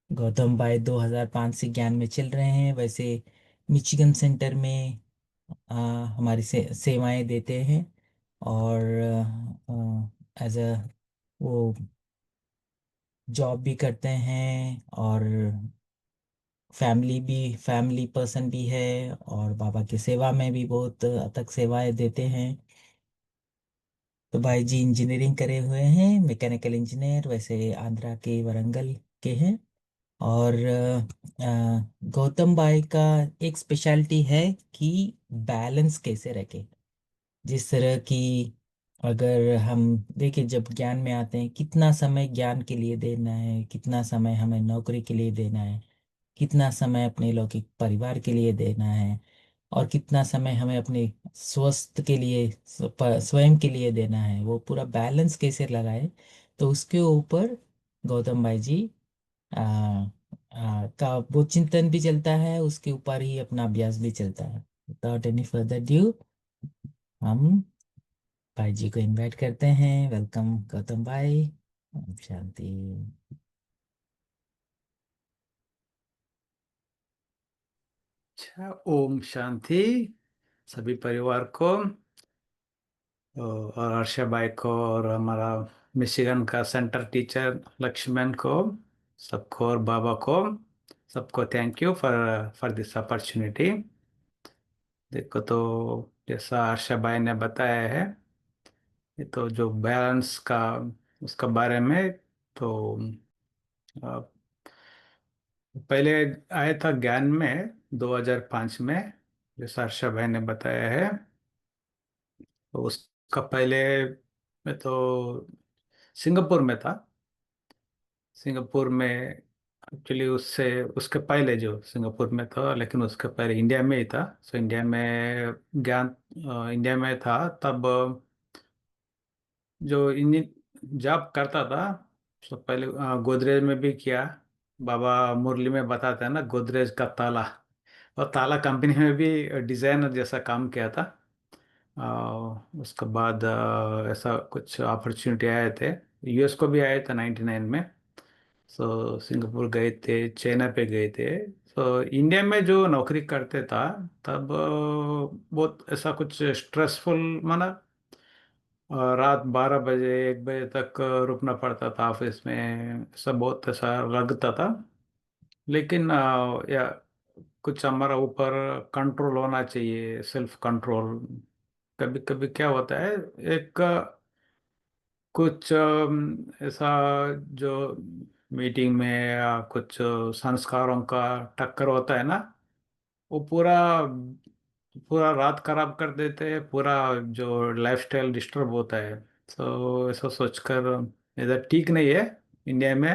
गौतम भाई 2005 से ज्ञान में चल रहे हैं। वैसे मिचिगन सेंटर में हमारी सेवाएं देते हैं। और एज अ वो जॉब भी करते हैं, और फैमिली पर्सन भी है, और बाबा की सेवा में भी बहुत अथक सेवाएं देते हैं। तो भाई जी इंजीनियरिंग करे हुए हैं, मैकेनिकल इंजीनियर, वैसे आंध्रा के वरंगल के हैं। और गौतम भाई का एक स्पेशलिटी है कि बैलेंस कैसे रखें। जिस तरह की, अगर हम देखें, जब ज्ञान में आते हैं, कितना समय ज्ञान के लिए देना है, कितना समय हमें नौकरी के लिए देना है, कितना समय अपने लौकिक परिवार के लिए देना है, और कितना समय हमें अपने स्वस्थ के लिए, स्वयं के लिए देना है, वो पूरा बैलेंस कैसे लगाए। तो उसके ऊपर गौतम भाई जी का वो चिंतन भी चलता है, उसके ऊपर ही अपना अभ्यास भी चलता है। विदाउट एनी फर्दर ड्यू, हम भाई जी को इनवाइट करते हैं। वेलकम गौतम भाई। ओम शांति। अच्छा, ओम शांति सभी परिवार को, और अर्षा भाई को, और हमारा मिशिगन का सेंटर टीचर लक्ष्मण को, सबको, और बाबा को, सबको thank you for for this opportunity. देखो, तो जैसा अर्षा भाई ने बताया है, ये तो जो बैलेंस का, उसका बारे में, तो अ, पहले आया था ज्ञान में 2005 में, जैसा अर्षा भाई ने बताया है। तो उसका पहले मैं तो सिंगापुर में था। सिंगापुर में एक्चुअली उससे उसके पहले जो सिंगापुर में था, लेकिन उसके पहले इंडिया में ही था। सो इंडिया में ज्ञान, इंडिया में था तब। जो इंजन जॉब करता था, तो पहले गोदरेज में भी किया। बाबा मुरली में बताते हैं ना, गोदरेज का ताला, और ताला कंपनी में भी डिजाइनर जैसा काम किया था। उसके बाद ऐसा कुछ अपॉर्चुनिटी आए थे। यूएस को भी आए थे 99 में। सो सिंगापुर गए थे, चाइना पे गए थे। तो इंडिया में जो नौकरी करते था तब बहुत ऐसा कुछ स्ट्रेसफुल माना। रात 12 बजे 1 बजे तक रुकना पड़ता था ऑफिस में, सब बहुत ऐसा लगता था। लेकिन या कुछ हमारा ऊपर कंट्रोल होना चाहिए, सेल्फ कंट्रोल। कभी कभी क्या होता है, एक कुछ ऐसा जो मीटिंग में या कुछ संस्कारों का टक्कर होता है ना, वो पूरा पूरा रात खराब कर देते हैं, पूरा जो लाइफस्टाइल डिस्टर्ब होता है। तो ऐसा सोचकर इधर ठीक नहीं है, इंडिया में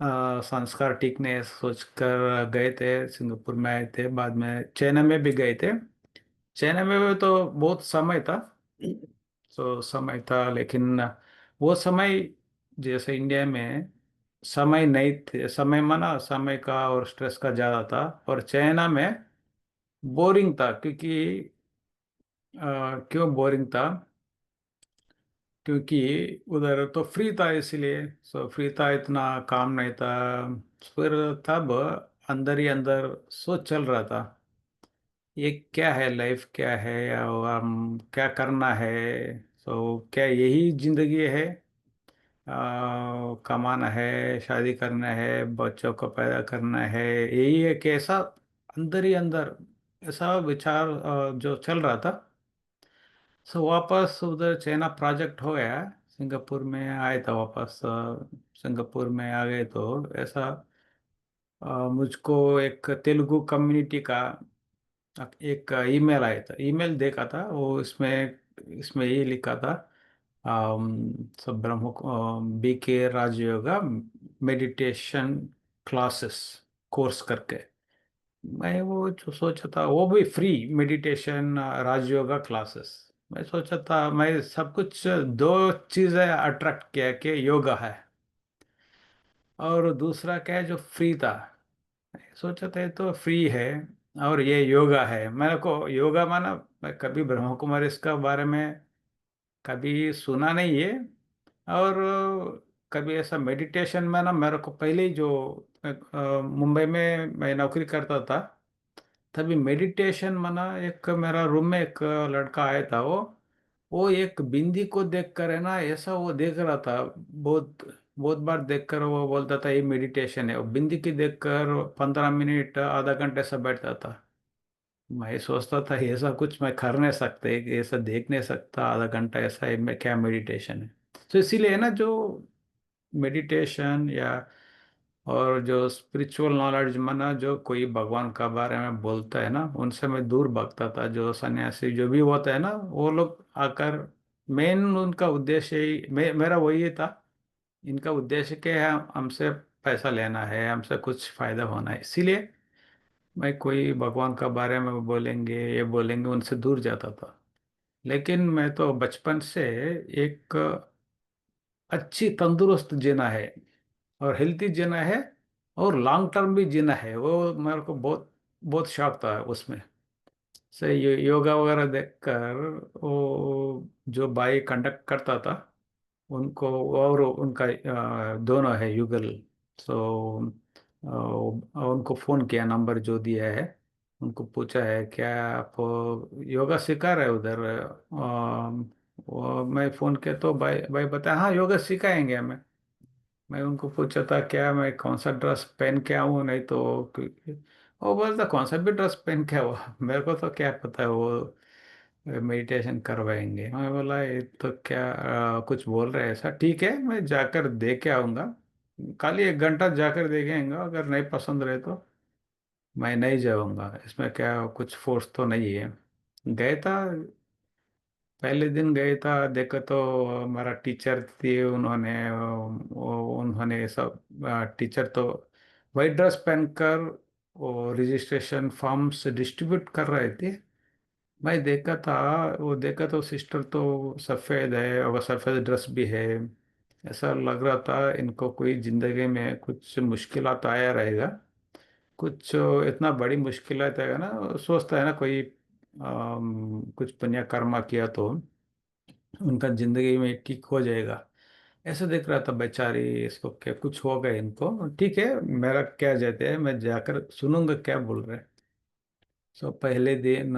संस्कार ठीक नहीं है, सोचकर गए थे। सिंगापुर में आए थे, बाद में चाइना में भी गए थे। चाइना में भी तो बहुत समय था। तो समय था, लेकिन वो समय जैसे इंडिया में समय नहीं थे, समय माना समय का और स्ट्रेस का ज़्यादा था। और चाइना में बोरिंग था, क्योंकि क्यों बोरिंग था? क्योंकि उधर तो फ्री था, इसलिए। सो फ्री था, इतना काम नहीं था। फिर तब अंदर ही अंदर सोच चल रहा था, ये क्या है, लाइफ क्या है, और हम क्या करना है। सो क्या यही जिंदगी है? कमाना है, शादी करना है, बच्चों को पैदा करना है, यही है कैसा? अंदर ही अंदर ऐसा विचार जो चल रहा था। सो वापस उधर चाइना प्रोजेक्ट हो गया, सिंगापुर में आए था वापस। सिंगापुर में आ गए तो ऐसा मुझको एक तेलुगु कम्युनिटी का एक ईमेल आया था। ईमेल देखा था वो, इसमें इसमें ये लिखा था, सब ब्रह्म बी के राजयोगा मेडिटेशन क्लासेस कोर्स करके। मैं वो जो सोचा था, वो भी फ्री मेडिटेशन राजयोगा क्लासेस। मैं सोचा था, मैं सब कुछ दो चीजें अट्रैक्ट किया कि योगा है, और दूसरा क्या है जो फ्री था। सोचा था ये तो फ्री है, और ये योगा है। मेरे को योगा माना, मैं कभी ब्रह्म कुमारी इसका बारे में कभी सुना नहीं है। और कभी ऐसा मेडिटेशन में ना, मेरे को पहले ही जो मुंबई में मैं नौकरी करता था, तभी मेडिटेशन मना एक मेरा रूम में एक लड़का आया था। वो एक बिंदी को देख कर है ना, ऐसा वो देख रहा था। बहुत बहुत बार देखकर वो बोलता था ये मेडिटेशन है। वो बिंदी की देखकर 15 मिनट आधा घंटे से बैठता था। मैं सोचता था ऐसा कुछ मैं कर नहीं सकता, ऐसा देख नहीं सकता आधा घंटा, ऐसा है मैं क्या मेडिटेशन है। तो इसीलिए ना जो मेडिटेशन या और जो स्पिरिचुअल नॉलेज माना, जो कोई भगवान का बारे में बोलता है ना, उनसे मैं दूर भागता था। जो सन्यासी जो भी होता है ना, वो लोग आकर मेन उनका उद्देश्य ही मेरा वही था। इनका उद्देश्य क्या है, हमसे पैसा लेना है, हमसे कुछ फायदा होना है। इसीलिए मैं कोई भगवान का बारे में बोलेंगे ये बोलेंगे उनसे दूर जाता था। लेकिन मैं तो बचपन से एक अच्छी तंदुरुस्त जीना है और हेल्थी जीना है और लॉन्ग टर्म भी जीना है, वो मेरे को बहुत बहुत शौक था उसमें से। योगा वगैरह देखकर वो जो भाई कंडक्ट करता था उनको, और उनका दोनों है युगल। सो उनको फ़ोन किया, नंबर जो दिया है उनको पूछा है क्या आप योगा सिखा रहे हो उधर। मैं फ़ोन किया तो भाई भाई बताया हाँ योगा सिखाएंगे हमें। मैं उनको पूछा था क्या मैं कौन सा ड्रेस पहन के आऊँ, नहीं तो वो बोलता कौन सा भी ड्रेस पहन के आओ, मेरे को तो क्या पता है वो मेडिटेशन करवाएंगे। मैं बोला ये तो क्या कुछ बोल रहे हैं ऐसा, ठीक है मैं जाकर दे के आऊँगा। खाली 1 घंटा जाकर देखेंगे, अगर नहीं पसंद रहे तो मैं नहीं जाऊँगा, इसमें क्या कुछ फोर्स तो नहीं है। गए था, पहले दिन गए था, देखो तो हमारा टीचर थी, उन्होंने सब टीचर तो वाइट ड्रेस पहनकर वो रजिस्ट्रेशन फॉर्म्स डिस्ट्रीब्यूट कर रहे थे। मैं देखा था, वो देखा तो सिस्टर तो सफ़ेद है और सफ़ेद ड्रेस भी है। ऐसा लग रहा था इनको कोई जिंदगी में कुछ मुश्किलात आया रहेगा, कुछ इतना बड़ी मुश्किलात आएगा ना, सोचता है ना कोई कुछ पुण्य कर्मा किया तो उनका जिंदगी में ठीक हो जाएगा। ऐसे देख रहा था बेचारी, इसको क्या कुछ हो गया इनको, ठीक है मेरा क्या जाते है, मैं जाकर सुनूंगा क्या बोल रहे हैं। सो पहले दिन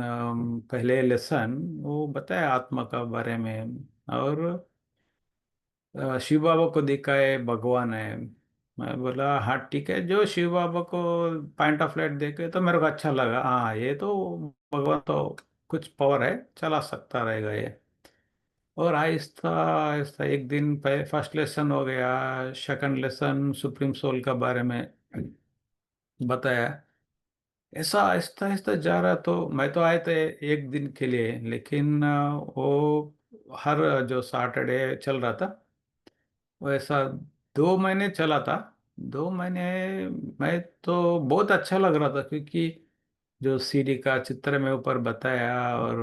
पहले लेसन वो बताया आत्मा का बारे में, और शिव बाबा को देखा है भगवान है। मैं बोला हाँ ठीक है, जो शिव बाबा को पॉइंट ऑफ लाइट देखे तो मेरे को अच्छा लगा, हाँ ये तो भगवान तो कुछ पावर है, चला सकता रहेगा ये। और आहिस्ता आहिस्ता एक दिन फर्स्ट लेसन हो गया, सेकंड लेसन सुप्रीम सोल का बारे में बताया। ऐसा आहिस्ता आहिस्ता जा रहा, तो मैं तो आए थे 1 दिन के लिए, लेकिन वो हर जो सैटरडे चल रहा था वो ऐसा 2 महीने चला था। 2 महीने मैं तो बहुत अच्छा लग रहा था, क्योंकि जो सीडी का चित्र में ऊपर बताया और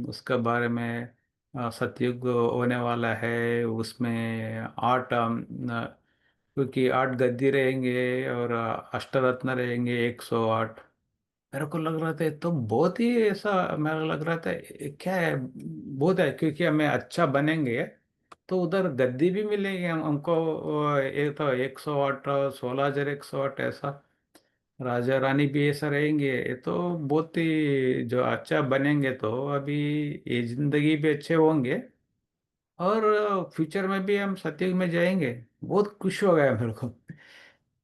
उसके बारे में सतयुग होने वाला है उसमें 8 क्योंकि 8 गद्दी रहेंगे और अष्टरत्न रहेंगे 108। मेरे को लग रहा था ये तो बहुत ही ऐसा, मेरे को लग रहा था ये क्या है, बहुत है, क्योंकि हमें अच्छा बनेंगे तो उधर गद्दी भी मिलेंगे हमको। एक तो 108 16,108 ऐसा राजा रानी भी ऐसा रहेंगे, ये तो बहुत ही जो अच्छा बनेंगे तो अभी ये जिंदगी भी अच्छे होंगे और फ्यूचर में भी हम सतयुग में जाएंगे। बहुत खुश हो गया मेरे को।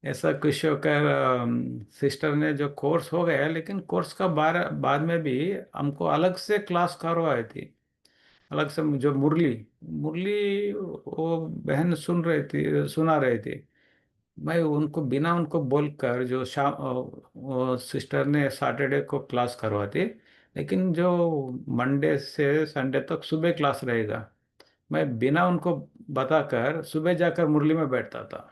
ऐसा खुश होकर सिस्टर ने जो कोर्स हो गया, लेकिन कोर्स का बाद में भी हमको अलग से क्लास करवाई थी। अलग से जो मुरली मुरली वो बहन सुना रही थी। मैं उनको बिना उनको बोलकर जो शाम वो सिस्टर ने सैटरडे को क्लास करवाती, लेकिन जो मंडे से संडे तक सुबह क्लास रहेगा, मैं बिना उनको बताकर सुबह जाकर मुरली में बैठता था।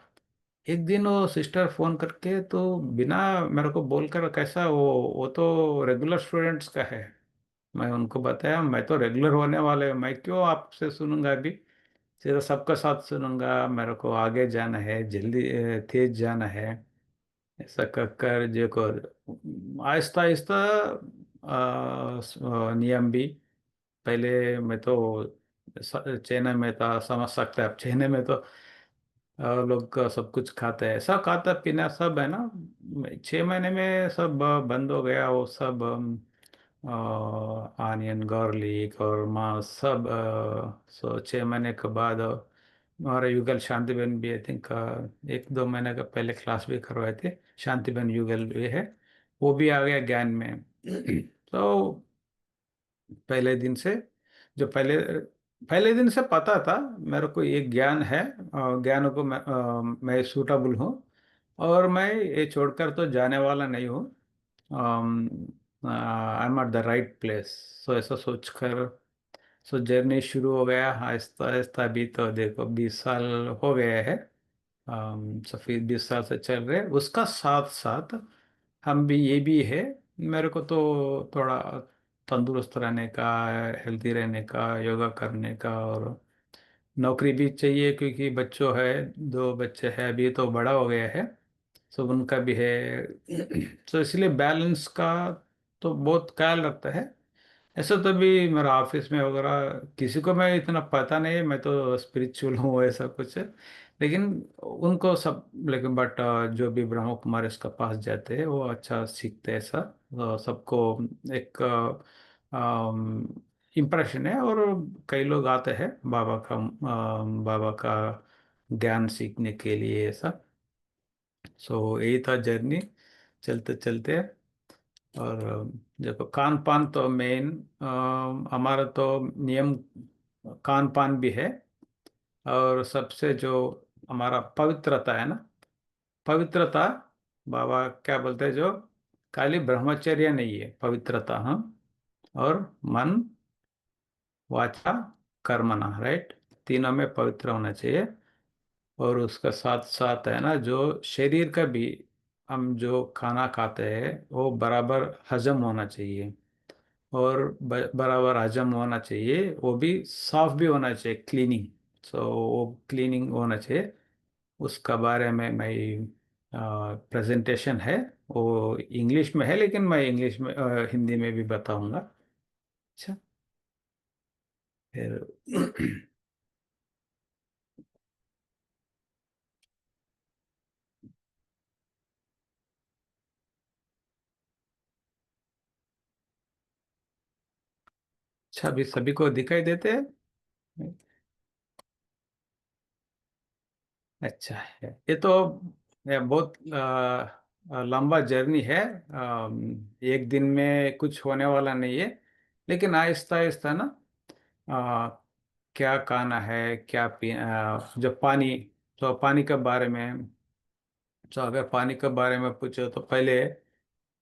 एक दिन वो सिस्टर फोन करके तो बिना मेरे को बोलकर, कैसा वो तो रेगुलर स्टूडेंट्स का है। मैं उनको बताया मैं तो रेगुलर होने वाले, मैं क्यों आपसे सुनूंगा अभी, सीधा सबका साथ सुनूंगा, मेरे को आगे जाना है, जल्दी तेज जाना है। ऐसा कर जो को आहिस्ता आहिस्ता नियम भी, पहले मैं तो चेन्नई में था, समझ सकते हैं आप, चेन्नई में तो लोग सब कुछ खाते हैं, सब खाता पीना सब है ना। 6 महीने में सब बंद हो गया वो सब। ऑनियन गार्लिक और मांस सब। सो 6 महीने के बाद हमारे युगल शांति बहन भी आई थिंक 1-2 महीने का पहले क्लास भी करवाए थे। शांति बहन युगल भी है, वो भी आ गया ज्ञान में। तो पहले दिन से, जो पहले पहले दिन से पता था मेरे को ये ज्ञान है, ज्ञान को मैं सूटेबल हूँ, और मैं ये छोड़कर तो जाने वाला नहीं हूँ। I am at the right place. So ऐसा सोचकर सो जर्नी शुरू हो गया आहिस्ता आहिस्ता। अभी तो देखो 20 साल हो गए हैं। सो फिर 20 साल से चल रहे, उसका साथ साथ हम भी ये भी है, मेरे को तो थोड़ा तंदुरुस्त रहने का, हेल्दी रहने का, योगा करने का, और नौकरी भी चाहिए क्योंकि बच्चों है, 2 बच्चे हैं अभी तो बड़ा हो गया है, सब उनका भी है। तो इसलिए बैलेंस का तो बहुत ख्याल रखता है। ऐसा तो भी मेरा ऑफिस में वगैरह किसी को मैं इतना पता नहीं है, मैं तो स्पिरिचुअल हूँ ऐसा कुछ है, लेकिन उनको सब, लेकिन बट जो भी ब्रह्म कुमारी इसका पास जाते हैं वो अच्छा सीखते हैं ऐसा। सबको एक इम्प्रेशन है, और कई लोग आते हैं बाबा का ज्ञान सीखने के लिए ऐसा। सो यही था जर्नी, चलते चलते। और देखो खान पान तो मेन हमारा तो नियम, खान पान भी है। और सबसे जो हमारा पवित्रता है ना, पवित्रता, बाबा क्या बोलते हैं, जो खाली ब्रह्मचर्य नहीं है पवित्रता, हाँ। और मन, वाचा, कर्मणा, राइट, तीनों में पवित्र होना चाहिए। और उसका साथ साथ है ना, जो शरीर का भी, हम जो खाना खाते हैं वो बराबर हजम होना चाहिए। और बराबर हजम होना चाहिए, वो भी साफ भी होना चाहिए, क्लीनिंग। सो वो क्लीनिंग होना चाहिए, उसका बारे में मैं प्रेजेंटेशन है, वो इंग्लिश में है, लेकिन मैं इंग्लिश में हिंदी में भी बताऊंगा। अच्छा, फिर अच्छा, अभी सभी को दिखाई देते हैं। अच्छा है, ये तो ये बहुत लंबा जर्नी है। एक दिन में कुछ होने वाला नहीं है, लेकिन आहिस्ता आहिस्ता ना, आ, क्या खाना है, क्या पी, जो पानी, तो पानी के बारे में, तो अगर पानी के बारे में पूछो तो पहले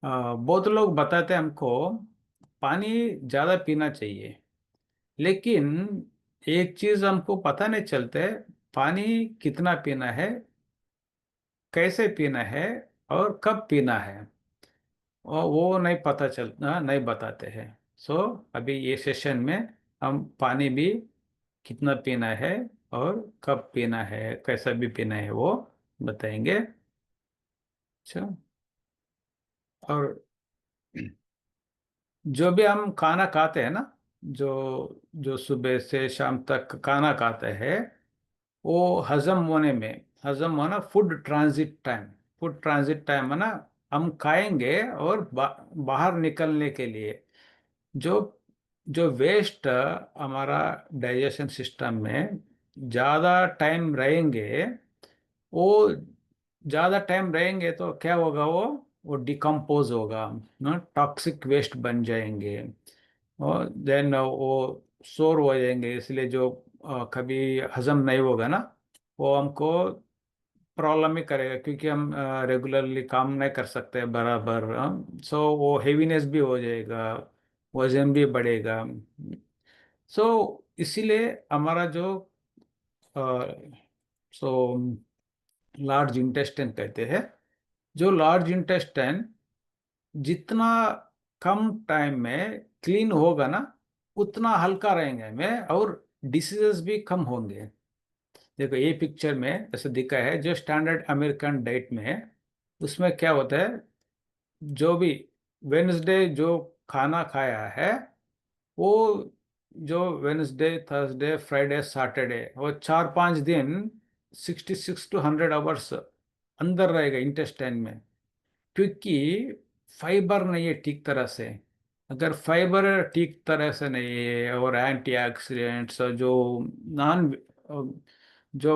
बहुत लोग बताते हैं हमको पानी ज़्यादा पीना चाहिए, लेकिन एक चीज़ हमको पता नहीं चलते, पानी कितना पीना है, कैसे पीना है, और कब पीना है, और वो नहीं पता चलता, नहीं बताते हैं। सो अभी ये सेशन में हम पानी भी कितना पीना है, और कब पीना है, कैसा भी पीना है, वो बताएंगे। अच्छा, और जो भी हम खाना खाते हैं ना, जो जो सुबह से शाम तक खाना खाते हैं, वो हजम होना, फूड ट्रांजिट टाइम है ना, हम खाएंगे और बाहर निकलने के लिए जो जो वेस्ट हमारा डाइजेशन सिस्टम में ज़्यादा टाइम रहेंगे, वो ज़्यादा टाइम रहेंगे तो क्या होगा, वो डिकम्पोज होगा ना, टॉक्सिक वेस्ट बन जाएंगे, और देन वो स्टोर हो जाएंगे, इसलिए जो कभी हजम नहीं होगा ना, वो हमको प्रॉब्लम ही करेगा, क्योंकि हम रेगुलरली काम नहीं कर सकते बराबर। सो वो हेवीनेस भी हो जाएगा, वजन भी बढ़ेगा। सो इसीलिए हमारा जो सो लार्ज इंटेस्टाइन कहते हैं, जो लार्ज इंटेस्टाइन जितना कम टाइम में क्लीन होगा ना, उतना हल्का रहेंगे में, और डिसीजेस भी कम होंगे। देखो ये पिक्चर में ऐसे दिखा है, जो स्टैंडर्ड अमेरिकन डाइट में है, उसमें क्या होता है, जो भी वेंसडे जो खाना खाया है, वो जो वेंसडे, थर्सडे, फ्राइडे, सैटरडे, वो 4-5 दिन 66 to 100 आवर्स अंदर रहेगा इंटेस्टाइन में, क्योंकि फाइबर नहीं है ठीक तरह से। अगर फाइबर ठीक तरह से नहीं है और एंटीऑक्सीडेंट्स जो नॉन जो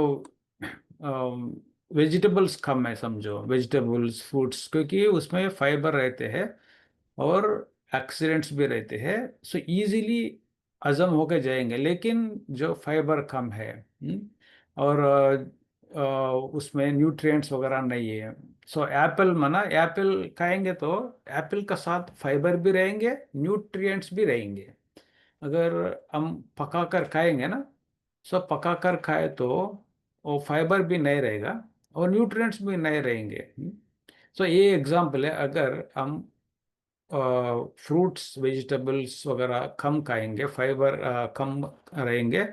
वेजिटेबल्स कम है, समझो वेजिटेबल्स फ्रूट्स, क्योंकि उसमें फाइबर रहते हैं और एक्सीडेंट्स भी रहते हैं, सो इजीली हजम होके जाएंगे। लेकिन जो फाइबर कम है, और उसमें न्यूट्रिएंट्स वगैरह नहीं है, सो एप्पल मना एप्पल खाएंगे तो एप्पल का साथ फाइबर भी रहेंगे, न्यूट्रिएंट्स भी रहेंगे। अगर हम पका कर खाएंगे ना, सो पका कर खाए तो वो फाइबर भी नहीं रहेगा और न्यूट्रिएंट्स भी नहीं रहेंगे। सो ये एग्जांपल है, अगर हम फ्रूट्स वेजिटेबल्स वगैरह कम खाएंगे, फाइबर कम रहेंगे,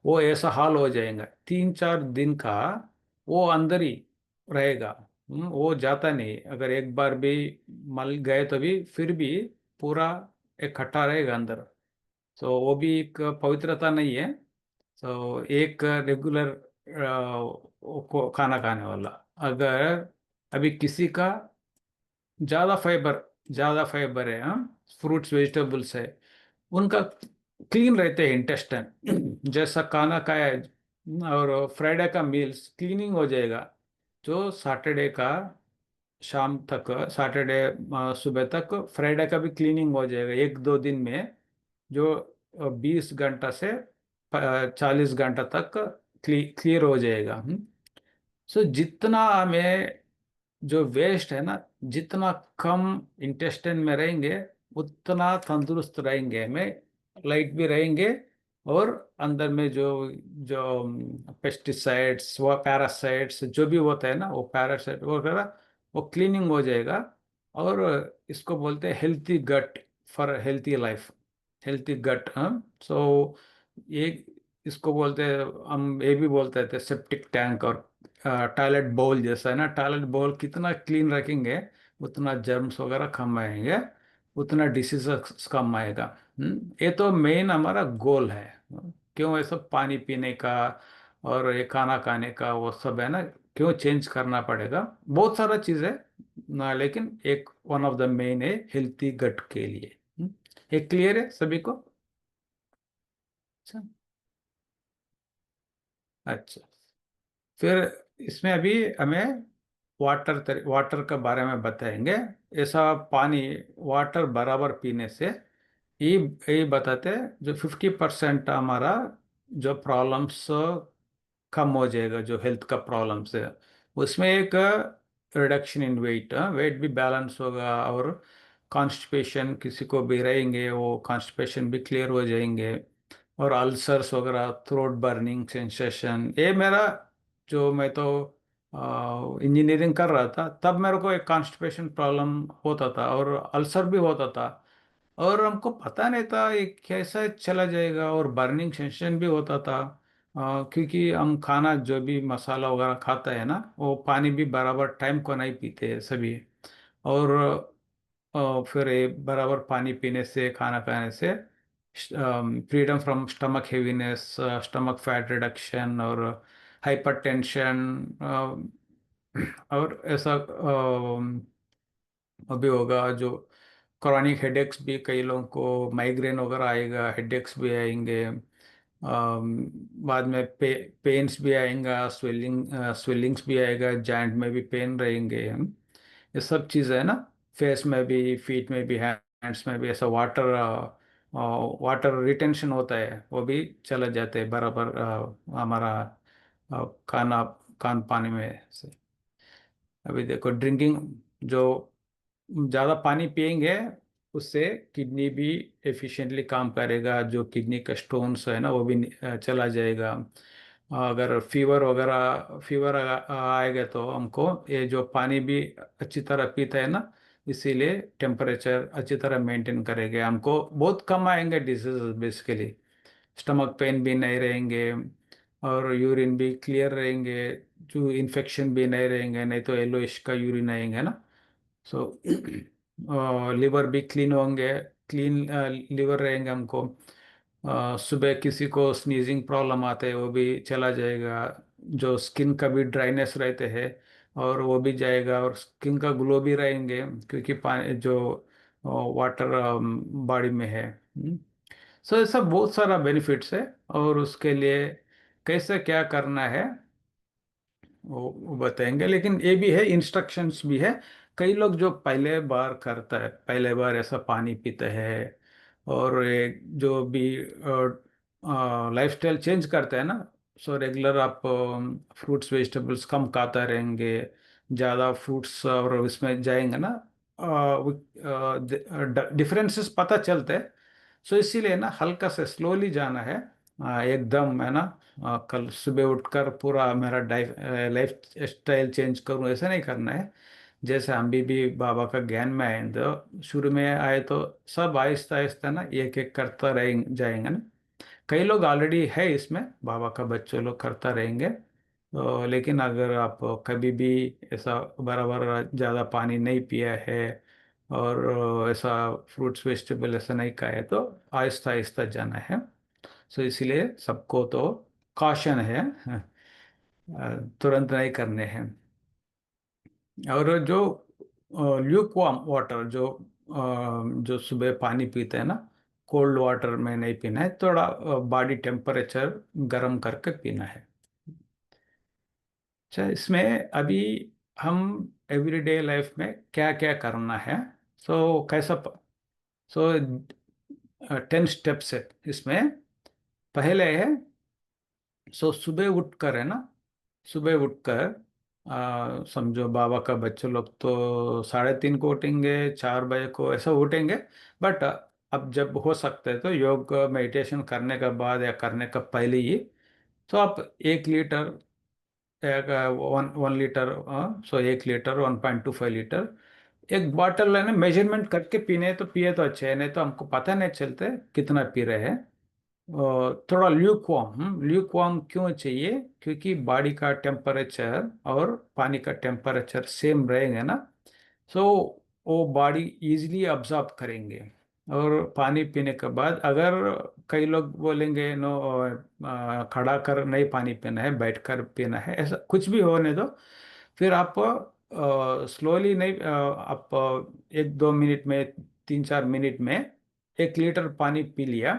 वो ऐसा हाल हो जाएगा 3-4 दिन का, वो अंदर ही रहेगा। वो जाता नहीं, अगर एक बार भी मल गए तो भी फिर भी पूरा इकट्ठा रहेगा अंदर। तो वो भी एक पवित्रता नहीं है। तो एक रेगुलर को खाना खाने वाला, अगर अभी किसी का ज्यादा फाइबर है, हाँ, फ्रूट्स वेजिटेबल्स है, उनका क्लीन रहते हैं इंटेस्टाइन जैसा खाना खाया है, और फ्राइडे का मील्स क्लीनिंग हो जाएगा, जो सैटरडे का शाम तक, सैटरडे सुबह तक, फ्राइडे का भी क्लीनिंग हो जाएगा 1-2 दिन में, जो 20 घंटा से 40 घंटा तक क्लियर हो जाएगा। सो जितना हमें जो वेस्ट है ना, जितना कम इंटेस्टाइन में रहेंगे, उतना तंदुरुस्त रहेंगे हमें, लाइट भी रहेंगे, और अंदर में जो जो पेस्टिसाइड्स वो पैरासाइट्स जो भी होता है ना, वो पैरासाइट वगैरह वो क्लीनिंग हो जाएगा। और इसको बोलते हैं healthy gut for healthy life, healthy gut. हाँ, सो ये इसको बोलते हैं, हम ये भी बोलते थे सेप्टिक टैंक, और टॉयलेट बाउल जैसा है ना। टॉयलेट बाउल कितना क्लीन रखेंगे, उतना जर्म्स वगैरह कम आएंगे, उतना डिसीज कम आएगा। ये तो मेन हमारा गोल है। क्यों ये सब पानी पीने का और ये खाना खाने का वो सब है ना, क्यों चेंज करना पड़ेगा, बहुत सारा चीज़ है ना, लेकिन एक वन ऑफ द मेन है हेल्थी गट के लिए। ये क्लियर है सभी को? अच्छा। अच्छा, फिर इसमें अभी हमें वाटर का बारे में बताएंगे। ऐसा पानी, वाटर बराबर पीने से ये ये बताते हैं, जो 50% हमारा जो प्रॉब्लम्स कम हो जाएगा, जो हेल्थ का प्रॉब्लम्स है उसमें एक रिडक्शन इन वेट, वेट भी बैलेंस होगा, और कॉन्स्टिपेशन किसी को भी रहेंगे वो कॉन्स्टिपेशन भी क्लियर हो जाएंगे, और अल्सर्स वगैरह, थ्रोट बर्निंग सेंसेशन। ये मेरा, जो मैं तो इंजीनियरिंग कर रहा था तब मेरे को एक कॉन्स्टिपेशन प्रॉब्लम होता था और अल्सर भी होता था, और हमको पता नहीं था ये कैसा चला जाएगा, और बर्निंग सेंसेशन भी होता था। क्योंकि हम खाना जो भी मसाला वगैरह खाता है ना, वो पानी भी बराबर टाइम को नहीं पीते हैं सभी। और फिर ये बराबर पानी पीने से, खाना खाने से freedom from stomach heaviness, stomach fat reduction, और हाइपरटेंशन, और ऐसा अभी होगा जो क्रॉनिक हेडेक्स भी, कई लोगों को माइग्रेन वगैरह आएगा, हेडेक्स भी आएंगे, बाद में पेन्स भी आएगा, स्वेलिंग्स भी आएगा, जॉइंट में भी पेन रहेंगे। ये सब चीज़ है ना, फेस में भी, फीट में भी, हैंड्स में भी, ऐसा वाटर वाटर रिटेंशन होता है, वो भी चला जाते हैं बराबर हमारा खाना, खान पानी में से। अभी देखो ड्रिंकिंग, जो ज़्यादा पानी पिएंगे उससे किडनी भी एफिशिएंटली काम करेगा, जो किडनी का स्टोन्स है ना वो भी चला जाएगा। अगर फीवर आएगा तो हमको ये जो पानी भी अच्छी तरह पीता है ना, इसीलिए टेम्परेचर अच्छी तरह मेंटेन करेंगे, हमको बहुत कम आएंगे डिजीज बेसिकली। स्टमक पेन भी नहीं रहेंगे, और यूरिन भी क्लियर रहेंगे, जो इन्फेक्शन भी नहीं रहेंगे, नहीं तो येलोइश का यूरिन आएंगे ना। सो लिवर भी क्लीन होंगे, क्लीन लिवर रहेंगे हमको। सुबह किसी को स्नीजिंग प्रॉब्लम आते है वो भी चला जाएगा, जो स्किन का भी ड्राइनेस रहते हैं और वो भी जाएगा, और स्किन का ग्लो भी रहेंगे, क्योंकि पानी जो वाटर बॉडी में है। सो ऐसा बहुत सारा बेनिफिट्स है। और उसके लिए कैसे क्या करना है वो बताएंगे, लेकिन ये भी है, इंस्ट्रक्शंस भी है। कई लोग जो पहले बार करता है, पहले बार ऐसा पानी पीते हैं, और ये जो भी लाइफस्टाइल चेंज करते हैं ना, सो रेगुलर आप फ्रूट्स वेजिटेबल्स कम खाता रहेंगे, ज़्यादा फ्रूट्स और इसमें जाएंगे ना, डिफरेंसेस पता चलते हैं। सो इसीलिए ना हल्का से स्लोली जाना है। एकदम है ना, कल सुबह उठकर पूरा मेरा लाइफ स्टाइल चेंज करूं ऐसा नहीं करना है। जैसे हम भी बाबा का ज्ञान में आए तो शुरू में आए तो सब आहिस्ता आहिस्ता ना एक एक करता रहे जाएंगे ना। कई लोग ऑलरेडी है इसमें, बाबा का बच्चे लोग करता रहेंगे। तो लेकिन अगर आप कभी भी ऐसा बराबर ज़्यादा पानी नहीं पिया है, और ऐसा फ्रूट्स वेजिटेबल ऐसा नहीं खाए, तो आहिस्ता आहिस्ता जाना है। सो इसलिए सबको तो कॉशन है, तुरंत नहीं करने हैं। और जो ल्यूक वार्म वाटर, जो सुबह पानी पीते हैं ना, कोल्ड वाटर में नहीं पीना है, थोड़ा बॉडी टेम्परेचर गर्म करके पीना है। अच्छा, इसमें अभी हम एवरीडे लाइफ में क्या क्या करना है, सो कैसा, सो 10 स्टेप्स है इसमें। पहले है, सो सुबह उठकर है ना, सुबह उठकर समझो बाबा का बच्चे लोग तो 3:30 को उठेंगे, 4 बजे को ऐसा उठेंगे। बट अब जब हो सकता है तो योग मेडिटेशन करने के बाद या करने का पहले ही, तो आप 1 लीटर, एक 1 लीटर, 1 लीटर 1.25 लीटर एक बॉटल है ना, मेजरमेंट करके पीने तो पिए तो अच्छे है, नहीं तो हमको पता नहीं चलते कितना पी रहे हैं। थोड़ा ल्यूकवार्म, ल्यूकवार्म क्यों चाहिए, क्योंकि बॉडी का टेम्परेचर और पानी का टेम्परेचर सेम रहेंगे ना, सो वो बॉडी इजीली अब्जॉर्ब करेंगे। और पानी पीने के बाद अगर कई लोग बोलेंगे नो, खड़ा कर नहीं पानी पीना है, बैठ कर पीना है, ऐसा कुछ भी होने दो। फिर आप स्लोली नहीं, आप 1-2 मिनट में, 3-4 मिनट में 1 लीटर पानी पी लिया,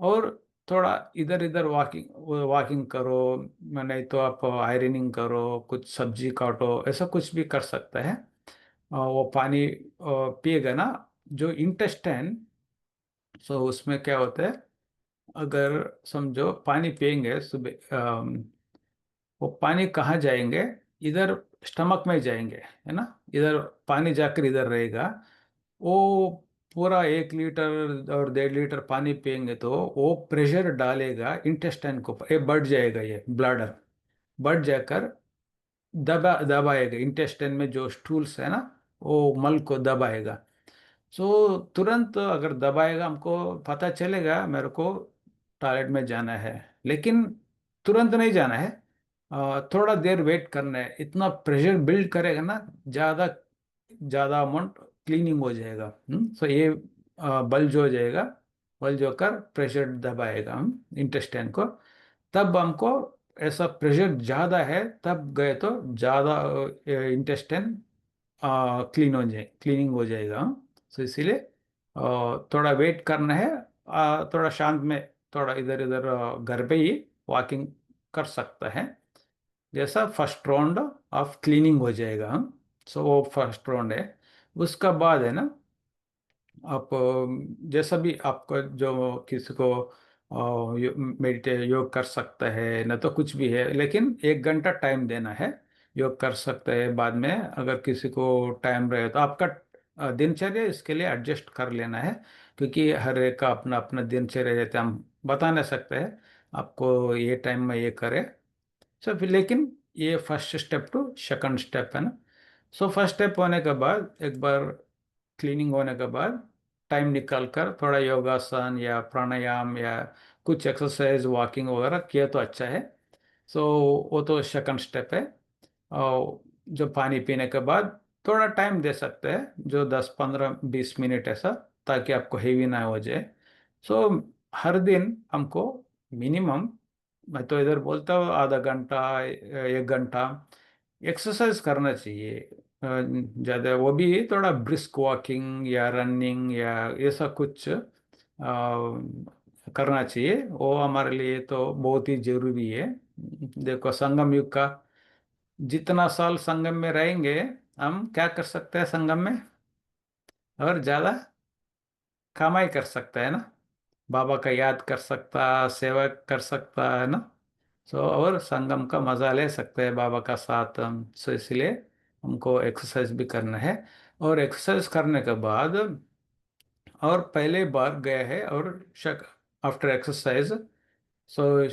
और थोड़ा इधर इधर वॉकिंग वॉकिंग करो, नहीं तो आप आयरनिंग करो, कुछ सब्जी काटो, ऐसा कुछ भी कर सकता है। वो पानी पिएगा ना, जो इंटेस्टाइन, सो उसमें क्या होता है, अगर समझो पानी पिएंगे सुबह, वो पानी कहाँ जाएंगे, इधर स्टमक में जाएंगे, है ना, इधर पानी जाकर इधर रहेगा। वो पूरा 1 लीटर और 1.5 लीटर पानी पिएंगे तो वो प्रेशर डालेगा इंटेस्टाइन को, ये बढ़ जाएगा, ये ब्लडर बढ़ जाकर दबाएगा इंटेस्टाइन में, जो स्टूल्स है ना, वो मल को दबाएगा। सो तुरंत अगर दबाएगा हमको पता चलेगा मेरे को टॉयलेट में जाना है, लेकिन तुरंत नहीं जाना है। थोड़ा देर वेट करना है, इतना प्रेशर बिल्ड करेगा ना, ज़्यादा ज़्यादा अमाउंट क्लीनिंग हो जाएगा। सो ये बल्ज हो जाएगा, बल्ज होकर प्रेशर दबाएगा हम इंटेस्टाइन को। तब हमको ऐसा प्रेशर ज़्यादा है, तब गए तो ज़्यादा इंटेस्टाइन क्लीनिंग हो जाएगा। सो इसीलिए थोड़ा वेट करना है, थोड़ा शांत में, थोड़ा इधर इधर घर पे ही वॉकिंग कर सकता है, जैसा फर्स्ट राउंड ऑफ क्लीनिंग हो जाएगा। सो वो फर्स्ट राउंड है। उसका बाद है ना, आप जैसा भी आपको, जो किसी को मेडिटेट योग कर सकता है ना, तो कुछ भी है, लेकिन 1 घंटा टाइम देना है। योग कर सकते हैं बाद में, अगर किसी को टाइम रहे तो आपका दिनचर्या इसके लिए एडजस्ट कर लेना है, क्योंकि हर एक का अपना अपना दिनचर्या रहता है, हम बता नहीं सकते हैं आपको ये टाइम में ये करे। सो फिर लेकिन ये first step to second step है ना। सो फर्स्ट स्टेप होने के बाद, एक बार क्लीनिंग होने के बाद टाइम निकाल कर थोड़ा योगासन या प्राणायाम या कुछ एक्सरसाइज वॉकिंग वगैरह किया तो अच्छा है। सो वो तो सेकंड स्टेप है। और जो पानी पीने के बाद थोड़ा टाइम दे सकते हैं, जो 10-15-20 मिनट ऐसा, ताकि आपको हेवी ना हो जाए। सो हर दिन हमको मिनिमम मैं तो इधर बोलता हूँ आधा घंटा 1 घंटा एक्सरसाइज करना चाहिए। ज़्यादा वो भी थोड़ा ब्रिस्क वॉकिंग या रनिंग या ऐसा कुछ करना चाहिए। वो हमारे लिए तो बहुत ही जरूरी है। देखो संगम युग का जितना साल संगम में रहेंगे, हम क्या कर सकते हैं संगम में, और ज़्यादा कमाई कर सकता है ना, बाबा का याद कर सकता, सेवा कर सकता है ना। सो और संगम का मजा ले सकते हैं बाबा का साथ हम। सो इसलिए हमको एक्सरसाइज भी करना है। और एक्सरसाइज करने के बाद, और पहले बार गया है और शक आफ्टर एक्सरसाइज, सो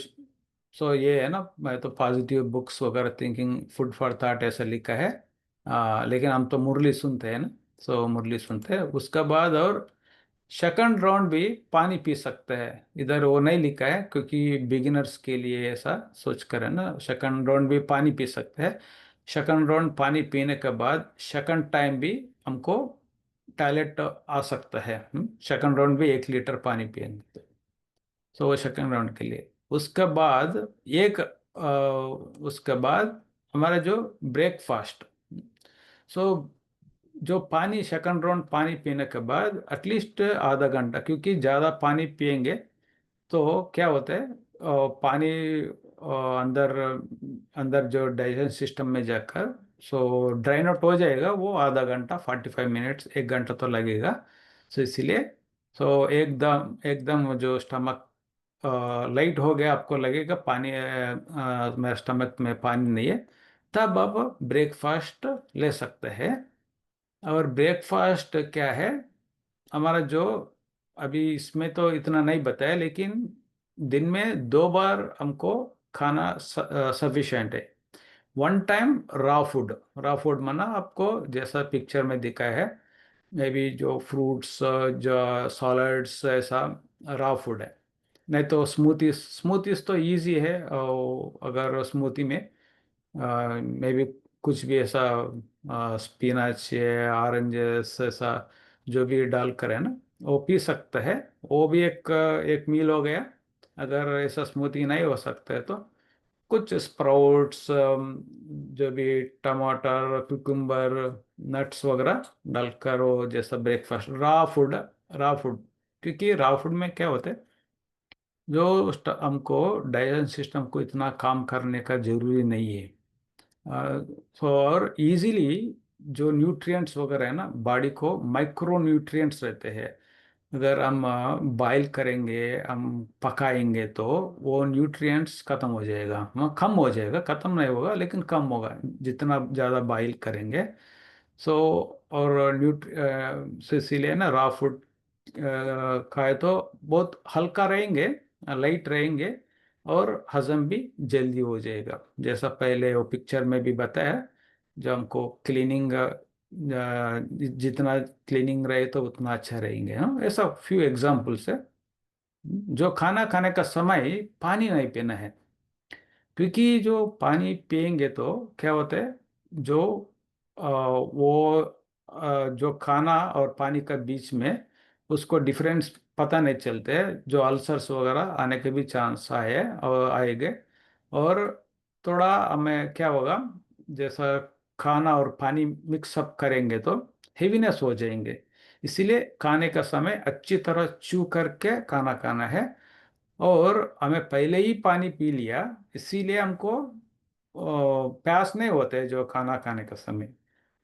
सो ये है ना, मैं तो पॉजिटिव बुक्स वगैरह थिंकिंग फूड फॉर थॉट ऐसा लिखा है। लेकिन हम तो मुरली सुनते हैं ना, सो मुरली सुनते हैं उसके बाद। और सेकंड राउंड भी पानी पी सकते हैं, इधर वो नहीं लिखा है क्योंकि बिगिनर्स के लिए ऐसा सोच कर है ना, सेकंड राउंड भी पानी पी सकते हैं। सेकंड राउंड पानी पीने के बाद सेकंड टाइम भी हमको टॉयलेट आ सकता है। सेकंड राउंड भी 1 लीटर पानी पिएंगे तो वो सेकंड राउंड के लिए। उसके बाद एक उसके बाद हमारा जो ब्रेकफास्ट। सो जो पानी सेकंड राउंड पानी पीने के बाद एटलीस्ट आधा घंटा, क्योंकि ज़्यादा पानी पिएंगे तो क्या होता है, पानी अंदर अंदर जो डाइजेशन सिस्टम में जाकर सो ड्राइन आउट हो जाएगा। वो आधा घंटा 45 मिनट्स 1 घंटा तो लगेगा। सो इसीलिए सो एकदम एकदम जो स्टमक लाइट हो गया, आपको लगेगा पानी मेरे स्टमक में पानी नहीं है, तब आप ब्रेकफास्ट ले सकते हैं। और ब्रेकफास्ट क्या है हमारा जो, अभी इसमें तो इतना नहीं बताया, लेकिन दिन में 2 बार हमको खाना सफिशिएंट है। One time raw food, raw food माना आपको जैसा पिक्चर में दिखा है, मे बी जो फ्रूट्स जो सॉलिड्स ऐसा रॉ फूड है। नहीं तो स्मूथीज, स्मूथीज तो इजी है। और अगर स्मूथी में मे भी कुछ भी ऐसा स्पिनच है, ऑरेंजेस ऐसा जो भी डालकर है ना, वो पी सकते हैं। वो भी एक एक मील हो गया। अगर ऐसा स्मूथी नहीं हो सकता है तो कुछ स्प्राउट्स, जो भी टमाटर कुकुम्बर नट्स वगैरह डालकर वो जैसा breakfast raw food, raw food. क्योंकि रॉ फूड में क्या होता है, जो हमको डाइजेशन सिस्टम को इतना काम करने का जरूरी नहीं है। और इजीली जो न्यूट्रिएंट्स वगैरह है ना, बॉडी को माइक्रो न्यूट्रिएंट्स रहते हैं। अगर हम बॉईल करेंगे, हम पकाएंगे तो वो न्यूट्रिएंट्स खत्म हो जाएगा, कम हो जाएगा, खत्म नहीं होगा लेकिन कम होगा जितना ज़्यादा बॉईल करेंगे। सो और सो इसीलिए ना रॉ फूड खाए तो बहुत हल्का रहेंगे, लाइट रहेंगे, और हजम भी जल्दी हो जाएगा। जैसा पहले वो पिक्चर में भी बताया, जो हमको क्लीनिंग जितना क्लीनिंग रहे तो उतना अच्छा रहेंगे। हाँ, ऐसा फ्यू एग्जाम्पल्स है। जो खाना खाने का समय पानी नहीं पीना है, क्योंकि जो पानी पियेंगे तो क्या होता है, जो वो जो खाना और पानी का बीच में उसको डिफरेंस पता नहीं चलते हैं, जो अल्सर्स वगैरह आने के भी चांस आए और आएंगे। और थोड़ा हमें क्या होगा, जैसा खाना और पानी मिक्स अप करेंगे तो हेवीनेस हो जाएंगे। इसीलिए खाने का समय अच्छी तरह च्यू करके खाना खाना है। और हमें पहले ही पानी पी लिया, इसीलिए हमको प्यास नहीं होते जो खाना खाने का समय।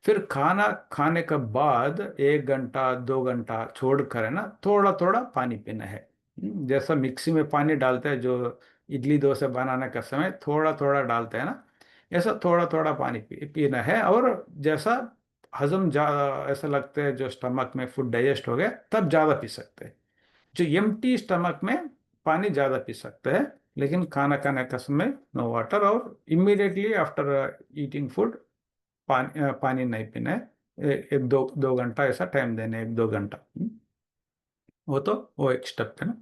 फिर खाना खाने के बाद 1 घंटा 2 घंटा छोड़कर है ना, थोड़ा थोड़ा पानी पीना है। जैसा मिक्सी में पानी डालते हैं जो इडली डोसा बनाने का समय थोड़ा थोड़ा डालते हैं ना, ऐसा थोड़ा थोड़ा पानी पीना है। और जैसा हजम जा ऐसा लगता है जो स्टमक में फूड डाइजेस्ट हो गया, तब ज़्यादा पी सकते हैं। जो एम्प्टी स्टमक में पानी ज़्यादा पी सकते हैं, लेकिन खाना खाने का समय नो वाटर। और इमीडिएटली आफ्टर ईटिंग फूड पानी नहीं पीना है। एक दो 2 घंटा ऐसा टाइम देना है, 1 2 घंटा। वो तो वो एक स्टेप है ना।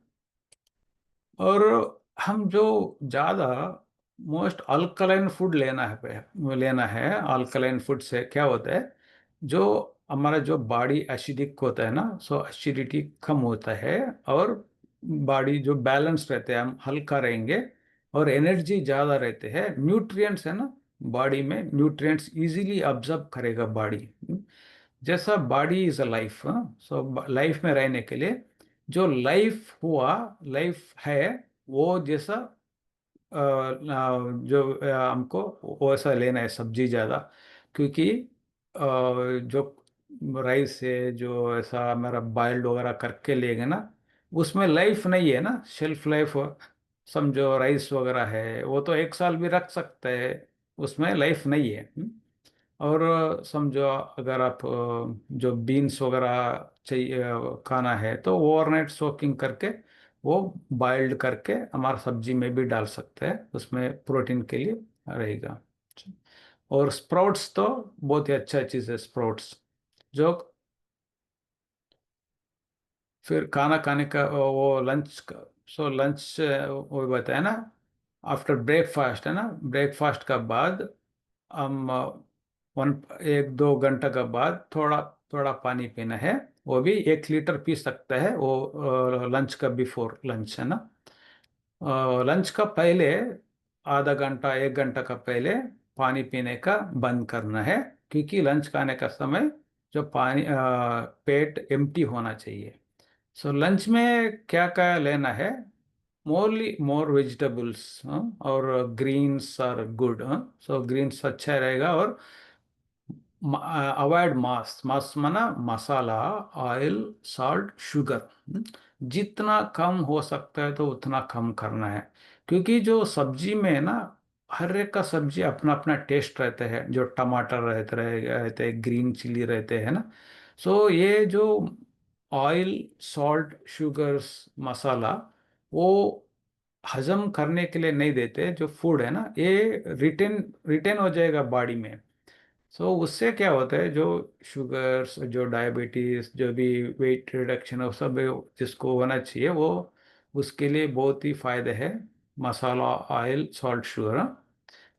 और हम जो ज़्यादा मोस्ट अल्कलाइन फूड लेना है। अल्कलाइन फूड से क्या होता है, जो हमारा जो बॉडी एसिडिक होता है ना, सो एसिडिटी कम होता है। और बॉडी जो बैलेंस रहते हैं, हम हल्का रहेंगे। और एनर्जी ज़्यादा रहते हैं, न्यूट्रिएंट्स है ना, बॉडी में न्यूट्रिएंट्स इजीली अब्जॉर्ब करेगा बॉडी। जैसा body is a life, so life में रहने के लिए जो लाइफ हुआ, लाइफ है, वो जैसा जो हमको वैसा लेना है सब्जी ज़्यादा, क्योंकि जो राइस है जो ऐसा मेरा बॉइल्ड वगैरह करके लेंगे ना, उसमें लाइफ नहीं है ना, शेल्फ लाइफ। समझो राइस वगैरह है वो तो 1 साल भी रख सकते हैं, उसमें लाइफ नहीं है। और समझो अगर आप जो बीन्स वगैरह चाहिए खाना है तो ओवरनाइट सोकिंग करके वो बॉइल्ड करके हमारा सब्जी में भी डाल सकते हैं, उसमें प्रोटीन के लिए रहेगा। और स्प्राउट्स तो बहुत ही अच्छा चीज़ है, स्प्राउट्स जो फिर खाना खाने का वो लंच का, सो लंच वो बताया ना, आफ्टर ब्रेकफास्ट है ना, ब्रेकफास्ट का बाद हम 1-2 घंटा के बाद थोड़ा थोड़ा पानी पीना है, वो भी 1 लीटर पी सकता है वो लंच का, बिफोर लंच है ना। लंच का पहले आधा घंटा 1 घंटा का पहले पानी पीने का बंद करना है, क्योंकि लंच खाने का समय जो पानी पेट एम्प्टी होना चाहिए। सो लंच में क्या क्या लेना है, मोरली मोर वेजिटेबल्स और greens are good. So greens अच्छा रहेगा। और अवॉइड मास, मास माना मसाला, ऑयल, सॉल्ट, शुगर। जितना कम हो सकता है तो उतना कम करना है, क्योंकि जो सब्जी में है ना, हर एक का सब्जी अपना अपना टेस्ट रहता है, जो टमाटर रहते हैं, ग्रीन चिली रहते हैं ना। सो ये जो ऑयल, सॉल्ट, शुगर्स, मसाला, वो हजम करने के लिए नहीं देते, जो फूड है ना ये रिटेन रिटेन हो जाएगा बॉडी में। सो उससे क्या होता है, जो शुगर्स, जो डायबिटीज, जो भी वेट रिडक्शन हो, सब जिसको होना चाहिए वो, उसके लिए बहुत ही फायदे है मसाला, ऑयल, सॉल्ट, शुगर।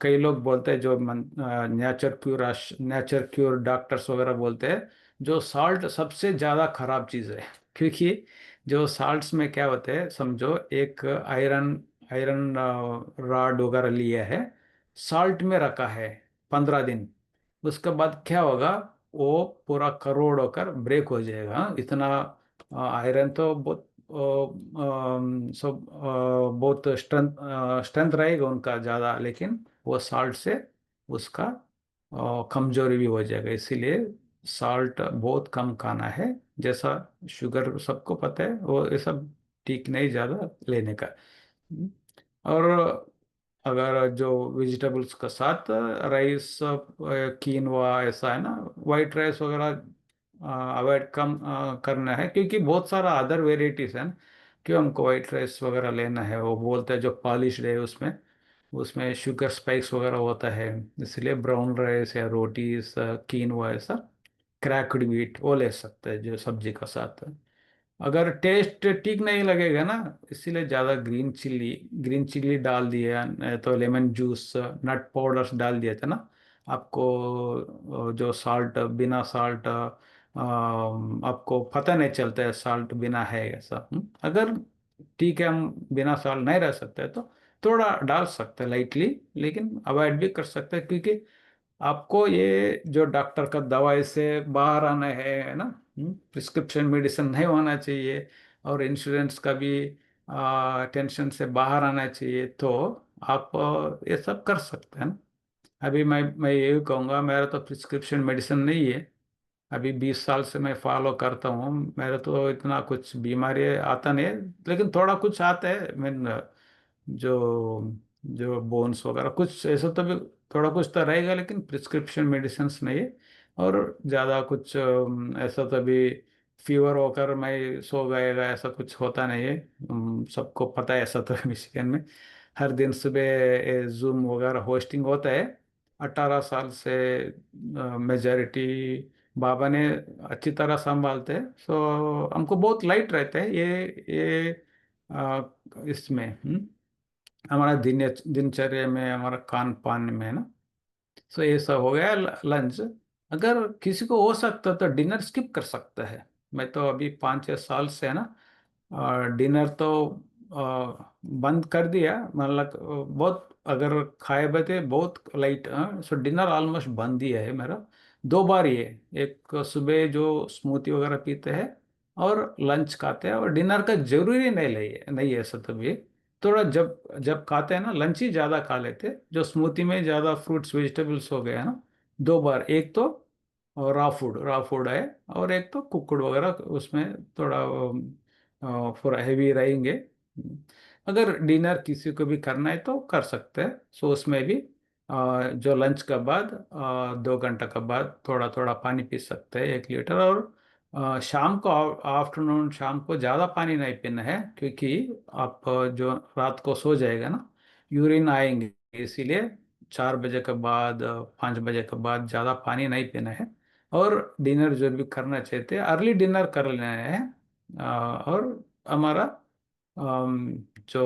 कई लोग बोलते हैं जो नेचर क्यूर डॉक्टर्स वगैरह बोलते हैं जो साल्ट सबसे ज़्यादा खराब चीज़ है, क्योंकि जो साल्ट्स में क्या होता है, समझो एक आयरन आयरन रॉड वगैरह लिया है, साल्ट में रखा है 15 दिन, उसके बाद क्या होगा, वो पूरा करोड़ होकर ब्रेक हो जाएगा। इतना आयरन तो बहुत सब बहुत स्ट्रेंथ स्ट्रेंथ रहेगा उनका ज़्यादा, लेकिन वो साल्ट से उसका कमजोरी भी हो जाएगा। इसीलिए साल्ट बहुत कम खाना है। जैसा शुगर सबको पता है, वो ये सब ठीक नहीं ज़्यादा लेने का। और अगर जो वेजिटेबल्स का साथ राइस, कीनवा ऐसा है ना, वाइट राइस वगैरह अवॉइड कम करना है, क्योंकि बहुत सारा अदर वेराइटीज है ना। क्यों हमको वाइट राइस वगैरह लेना है, वो बोलते हैं जो पॉलिश्ड है उसमें उसमें शुगर स्पाइक्स वगैरह होता है, इसलिए ब्राउन राइस या रोटीज, कीनवा ऐसा क्रैक्ड व्हीट वो ले सकते हैं जो सब्जी का साथ। अगर टेस्ट ठीक नहीं लगेगा ना, इसीलिए ज़्यादा ग्रीन चिल्ली डाल दिया, नहीं तो लेमन जूस, नट पाउडर्स डाल दिया था ना आपको। जो साल्ट, बिना साल्ट आपको पता नहीं चलता है साल्ट बिना है ऐसा। अगर ठीक है हम बिना साल्ट नहीं रह सकते तो थोड़ा डाल सकते हैं लाइटली, लेकिन अवॉइड भी कर सकते हैं, क्योंकि आपको ये जो डॉक्टर का दवाई से बाहर आना है ना, प्रिस्क्रिप्शन मेडिसिन नहीं होना चाहिए, और इंश्योरेंस का भी टेंशन से बाहर आना चाहिए, तो आप ये सब कर सकते हैं ना। अभी मैं यही कहूँगा, मेरा तो प्रिस्क्रिप्शन मेडिसिन नहीं है, अभी 20 साल से मैं फॉलो करता हूँ, मेरा तो इतना कुछ बीमारी आता नहीं है, लेकिन थोड़ा कुछ आता है। मीन जो जो बोन्स वगैरह कुछ ऐसा तो भी थोड़ा कुछ तो रहेगा, लेकिन प्रिस्क्रिप्शन मेडिसिन नहीं है। और ज़्यादा कुछ ऐसा तो भी फीवर होकर मैं सो गएगा ऐसा कुछ होता नहीं है। सबको पता है ऐसा तो मिशिगन में हर दिन सुबह जूम वगैरह होस्टिंग होता है। 18 साल से मेजॉरिटी बाबा ने अच्छी तरह संभालते हैं, सो हमको बहुत लाइट रहता है ये इसमें हमारा दिनचर्या में, हमारा खान पान में ना। सो ये सब हो गया लंच। अगर किसी को हो सकता तो डिनर स्किप कर सकता है। मैं तो अभी 5-6 साल से है ना, और डिनर तो बंद कर दिया, मतलब बहुत अगर खाए बते बहुत लाइट, सो डिनर ऑलमोस्ट बंद ही है मेरा। 2 बार ही है, एक सुबह जो स्मूथी वगैरह पीते हैं और लंच खाते हैं, और डिनर का जरूरी नहीं है सब तभी। थोड़ा जब जब खाते हैं ना लंच ही ज़्यादा खा लेते हैं, जो स्मूथी में ज़्यादा फ्रूट्स वेजिटेबल्स हो गए हैं ना। 2 बार, एक तो रॉ फूड है, और एक तो कुकड़ वगैरह उसमें थोड़ा थोड़ा हैवी रहेंगे। अगर डिनर किसी को भी करना है तो कर सकते हैं, सो उसमें भी जो लंच के बाद 2 घंटा के बाद थोड़ा थोड़ा पानी पी सकते हैं, 1 लीटर। और शाम को, आफ्टरनून शाम को ज़्यादा पानी नहीं पीना है, क्योंकि आप जो रात को सो जाएगा ना, यूरिन आएंगे, इसीलिए 4 बजे के बाद 5 बजे के बाद ज़्यादा पानी नहीं पीना है। और डिनर जो भी करना चाहते हैं अर्ली डिनर कर लेना है। और हमारा जो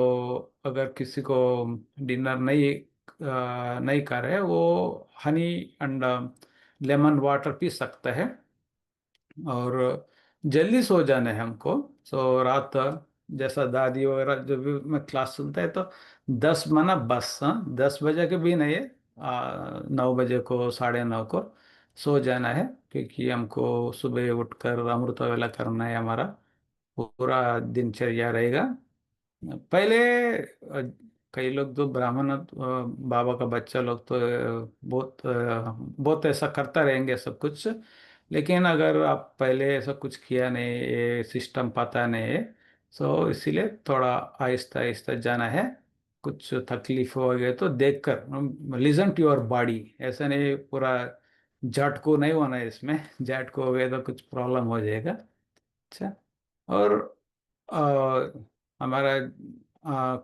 अगर किसी को डिनर नहीं कर रहे वो honey and lemon water P सकता है। और जल्दी सो जाना है हमको। सो रात जैसा दादी वगैरह जो भी मैं क्लास सुनता है तो 10 माना बस, हाँ 10 बजे के भी नहीं है, 9 बजे को, 9:30 को सो जाना है, क्योंकि हमको सुबह उठकर अमृत वेला करना है, हमारा पूरा दिनचर्या रहेगा। पहले कई लोग तो ब्राह्मण बाबा का बच्चा लोग तो बहुत ऐसा करता रहेंगे सब कुछ। लेकिन अगर आप पहले ऐसा कुछ किया नहीं, ये सिस्टम पता नहीं है, तो इसीलिए थोड़ा आहिस्ता आहिस्ता जाना है। कुछ तकलीफ हो गए तो देखकर, लिसन टू योर बॉडी, ऐसा नहीं पूरा झट को नहीं होना है इसमें। झट को हो गए तो कुछ प्रॉब्लम हो जाएगा। अच्छा। और अ, हमारा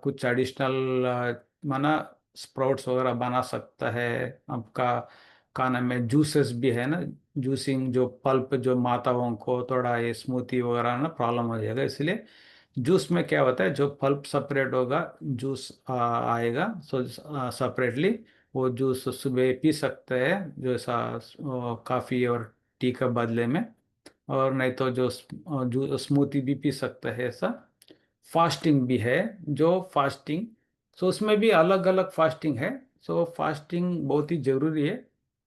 कुछ एडिशनल माना स्प्राउट्स वगैरह बना सकता है आपका। खाना में जूसेस भी है ना, जूसिंग जो पल्प, जो माताओं को थोड़ा ये स्मूथी वगैरह ना प्रॉब्लम हो जाएगा, इसलिए जूस में क्या होता है, जो पल्प सेपरेट होगा, जूस आएगा, सो सेपरेटली वो जूस सुबह पी सकते हैं, जो ऐसा कॉफ़ी और टी के बदले में। और नहीं तो जो स्मूथी भी पी सकता है ऐसा। फास्टिंग भी है, जो फास्टिंग, सो उसमें भी अलग अलग फास्टिंग है। सो फास्टिंग बहुत ही जरूरी है,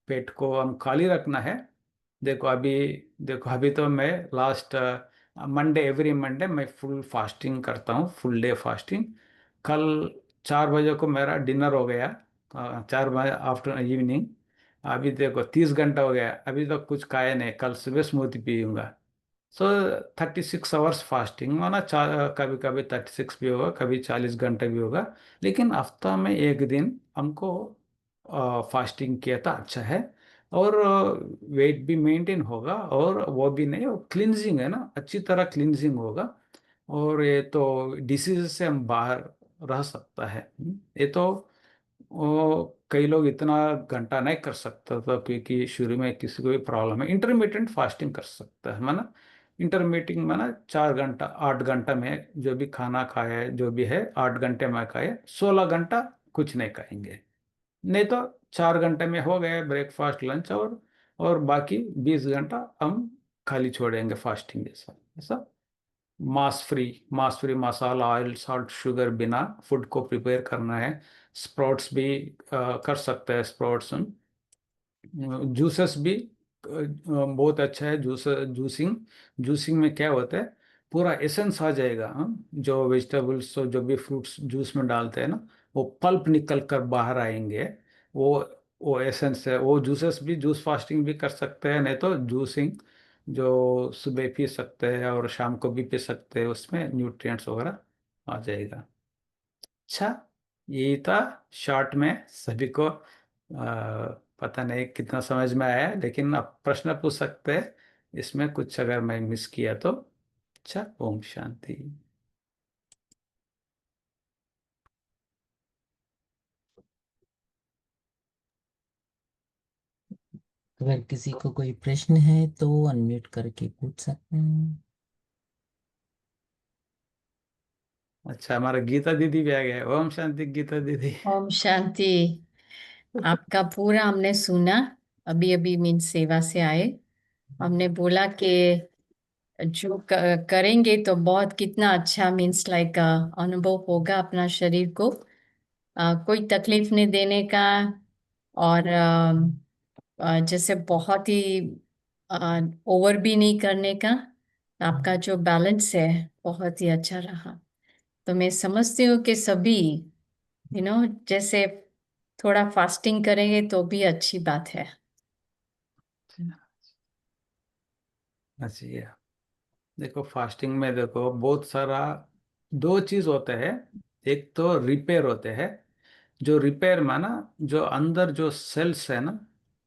पेट को हम खाली रखना है। देखो अभी देखो अभी तो मैं लास्ट मंडे, एवरी मंडे मैं फुल फास्टिंग करता हूँ, फुल डे फास्टिंग। कल 4 बजे को मेरा डिनर हो गया, 4 बजे आफ्टर इवनिंग। अभी देखो 30 घंटा हो गया, अभी तक कुछ खाया नहीं, कल सुबह स्मूथी पीऊंगा। सो 36 आवर्स फास्टिंग होना, कभी कभी 36 भी होगा, कभी 40 घंटे भी होगा। लेकिन हफ्ता में एक दिन हमको फास्टिंग किया था, अच्छा है। और वेट भी मेंटेन होगा, और वो भी नहीं, वो क्लिनजिंग है ना, अच्छी तरह क्लिनजिंग होगा। और ये तो डिसीज से हम बाहर रह सकता है। ये तो कई लोग इतना घंटा नहीं कर सकता था, क्योंकि शुरू में किसी को भी प्रॉब्लम है, इंटरमीडिएंट फास्टिंग कर सकता है, माना इंटरमीडिएट माना 4 घंटा 8 घंटा में जो भी खाना खाया है, जो भी है 8 घंटे में खाए, 16 घंटा कुछ नहीं खाएंगे। नहीं तो 4 घंटे में हो गए ब्रेकफास्ट लंच, और बाकी 20 घंटा हम खाली छोड़ेंगे फास्टिंग जैसा ऐसा। मास फ्री मसाला, ऑयल, सॉल्ट, शुगर बिना फूड को प्रिपेयर करना है। स्प्राउट्स भी कर सकते हैं, स्प्राउट्स। जूसेस भी बहुत अच्छा है, जूसिंग। जूसिंग में क्या होता है, पूरा एसेंस आ जाएगा, जो वेजिटेबल्स जो भी फ्रूट्स जूस में डालते हैं ना, वो पल्प निकल कर बाहर आएंगे। वो वो एसेंस है, वो जूसेस भी, जूस फास्टिंग भी कर सकते हैं, नहीं तो जूसिंग जो सुबह पी सकते हैं और शाम को भी पी सकते हैं, उसमें न्यूट्रिएंट्स वगैरह आ जाएगा। अच्छा, यही था शॉर्ट में सभी को। पता नहीं कितना समझ में आया, लेकिन आप प्रश्न पूछ सकते हैं इसमें, कुछ अगर मैं मिस किया तो। अच्छा, ओम शांति। अगर किसी को कोई प्रश्न है तो अनम्यूट करके पूछ सकते हैं। अच्छा, हमारा गीता दीदी भी आ गए, ओम शांति गीता दीदी। ओम शांति। आपका पूरा हमने सुना। अभी अभी मीन सेवा से आए। हमने बोला कि जो करेंगे तो बहुत कितना अच्छा मीन्स लाइक अनुभव होगा अपना शरीर को, कोई तकलीफ नहीं देने का। और जैसे बहुत ही ओवर भी नहीं करने का। आपका जो बैलेंस है बहुत ही अच्छा रहा। तो मैं समझती हूँ कि सभी जैसे थोड़ा फास्टिंग करेंगे तो भी अच्छी बात है। अच्छी है। देखो फास्टिंग में देखो बहुत सारा दो चीज होते हैं। एक तो रिपेयर होते हैं। जो रिपेयर में ना, जो अंदर जो सेल्स है ना,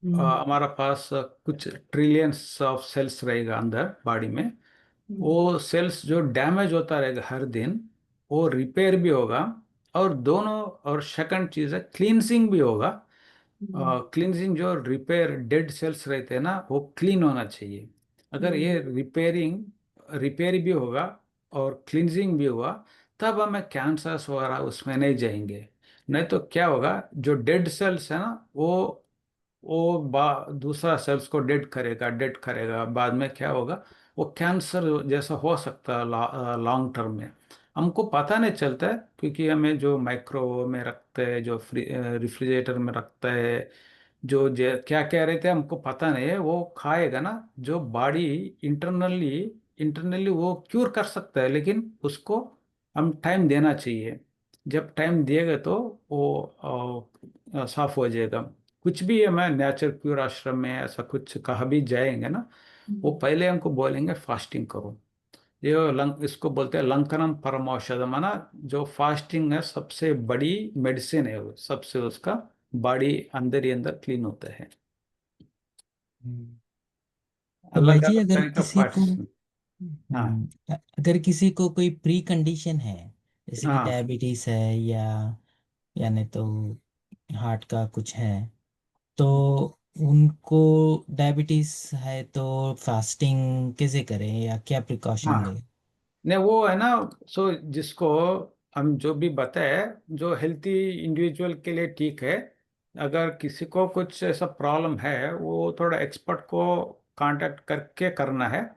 हम्म। हमारा पास कुछ ट्रिलियंस ऑफ सेल्स रहेगा अंदर बॉडी में। हम्म। वो सेल्स जो डैमेज होता रहेगा हर दिन, वो रिपेयर भी होगा। और दोनों, और सेकंड चीज है क्लींसिंग भी होगा। हम्म। क्लींजिंग, जो रिपेयर डेड सेल्स रहते हैं ना, वो क्लीन होना चाहिए। अगर ये रिपेयरिंग रिपेयर भी होगा और क्लींजिंग भी हुआ, तब हमें कैंसर्स वगैरह उसमें नहीं जाएंगे। नहीं तो क्या होगा, जो डेड सेल्स है ना, वो दूसरा सेल्स को डेड करेगा, बाद में क्या होगा, वो कैंसर जैसा हो सकता है लॉन्ग टर्म में। हमको पता नहीं चलता है, क्योंकि हमें जो माइक्रो में रखते हैं, जो रेफ्रिजरेटर में रखता है, जो क्या कह रहे थे हमको पता नहीं है, वो खाएगा ना, जो बॉडी इंटरनली इंटरनली वो क्यूर कर सकता है, लेकिन उसको हम टाइम देना चाहिए। जब टाइम दिएगा तो वो साफ हो जाएगा। कुछ भी हमें नेचर क्यूर आश्रम में ऐसा कुछ कहा भी जाएंगे ना, वो पहले हमको बोलेंगे फास्टिंग करो। ये इसको बोलते हैं लंकनम परमौषधम, है ना। जो फास्टिंग है सबसे बड़ी मेडिसिन है, वो सबसे उसका बॉडी अंदर ही अंदर क्लीन होता है। हम्म। तो भाई अलग जी, अलग अगर तरह का किसी को फास्ट। हाँ। अगर किसी को कोई प्री कंडीशन है, जैसे कि हाँ। डायबिटीज है, या नहीं तो हार्ट का कुछ है, तो उनको डायबिटीज है तो फास्टिंग कैसे करें या क्या प्रिकॉशन हाँ। लें? नहीं वो है ना, सो जिसको हम जो भी बताए, जो हेल्थी इंडिविजुअल के लिए ठीक है। अगर किसी को कुछ ऐसा प्रॉब्लम है, वो थोड़ा एक्सपर्ट को कांटेक्ट करके करना है।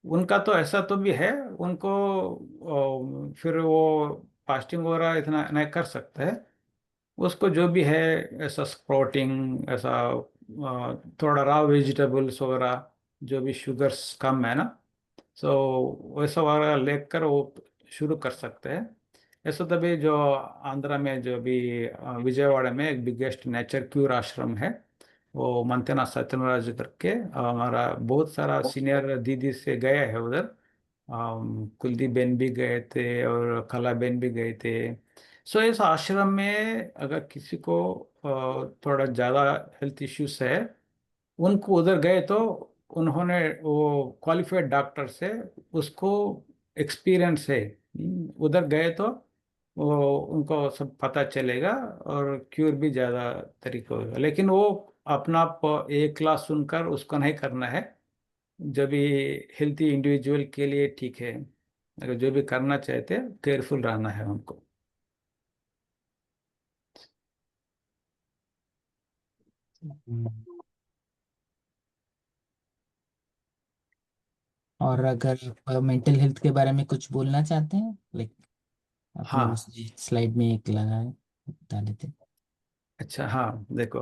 उनका तो ऐसा तो भी है, उनको फिर वो फास्टिंग वगैरह इतना नहीं कर सकते है। उसको जो भी है, ऐसा स्प्रोटिंग, ऐसा थोड़ा रॉ वेजिटेबल्स वगैरह, जो भी शुगर्स कम है ना, सो वैसा वगैरह लेकर वो शुरू कर सकते हैं। ऐसा तभी जो आंध्रा में जो भी विजयवाड़ा में एक बिगेस्ट नेचर क्यूर आश्रम है, वो मंतेना सत्यनारायण करके, हमारा बहुत सारा सीनियर दीदी से गया है उधर। कुलदीप बेन भी गए थे और कला बेन भी गए थे। सो इस आश्रम में अगर किसी को थोड़ा ज़्यादा हेल्थ इश्यूज है, उनको उधर गए तो उन्होंने वो क्वालिफाइड डॉक्टर से, उसको एक्सपीरियंस है। उधर गए तो वो उनको सब पता चलेगा और क्यूर भी ज़्यादा तरीका होगा। लेकिन वो अपना एक क्लास सुनकर उसको नहीं करना है। जो भी हेल्थी इंडिविजुअल के लिए ठीक है। अगर जो भी करना चाहते हैं, केयरफुल रहना है हमको। हम्म। और अगर मेंटल हेल्थ के बारे में कुछ बोलना चाहते हैं, लाइक आपने हाँ। उस स्लाइड में एक लगा है, बता देते। अच्छा, हाँ देखो,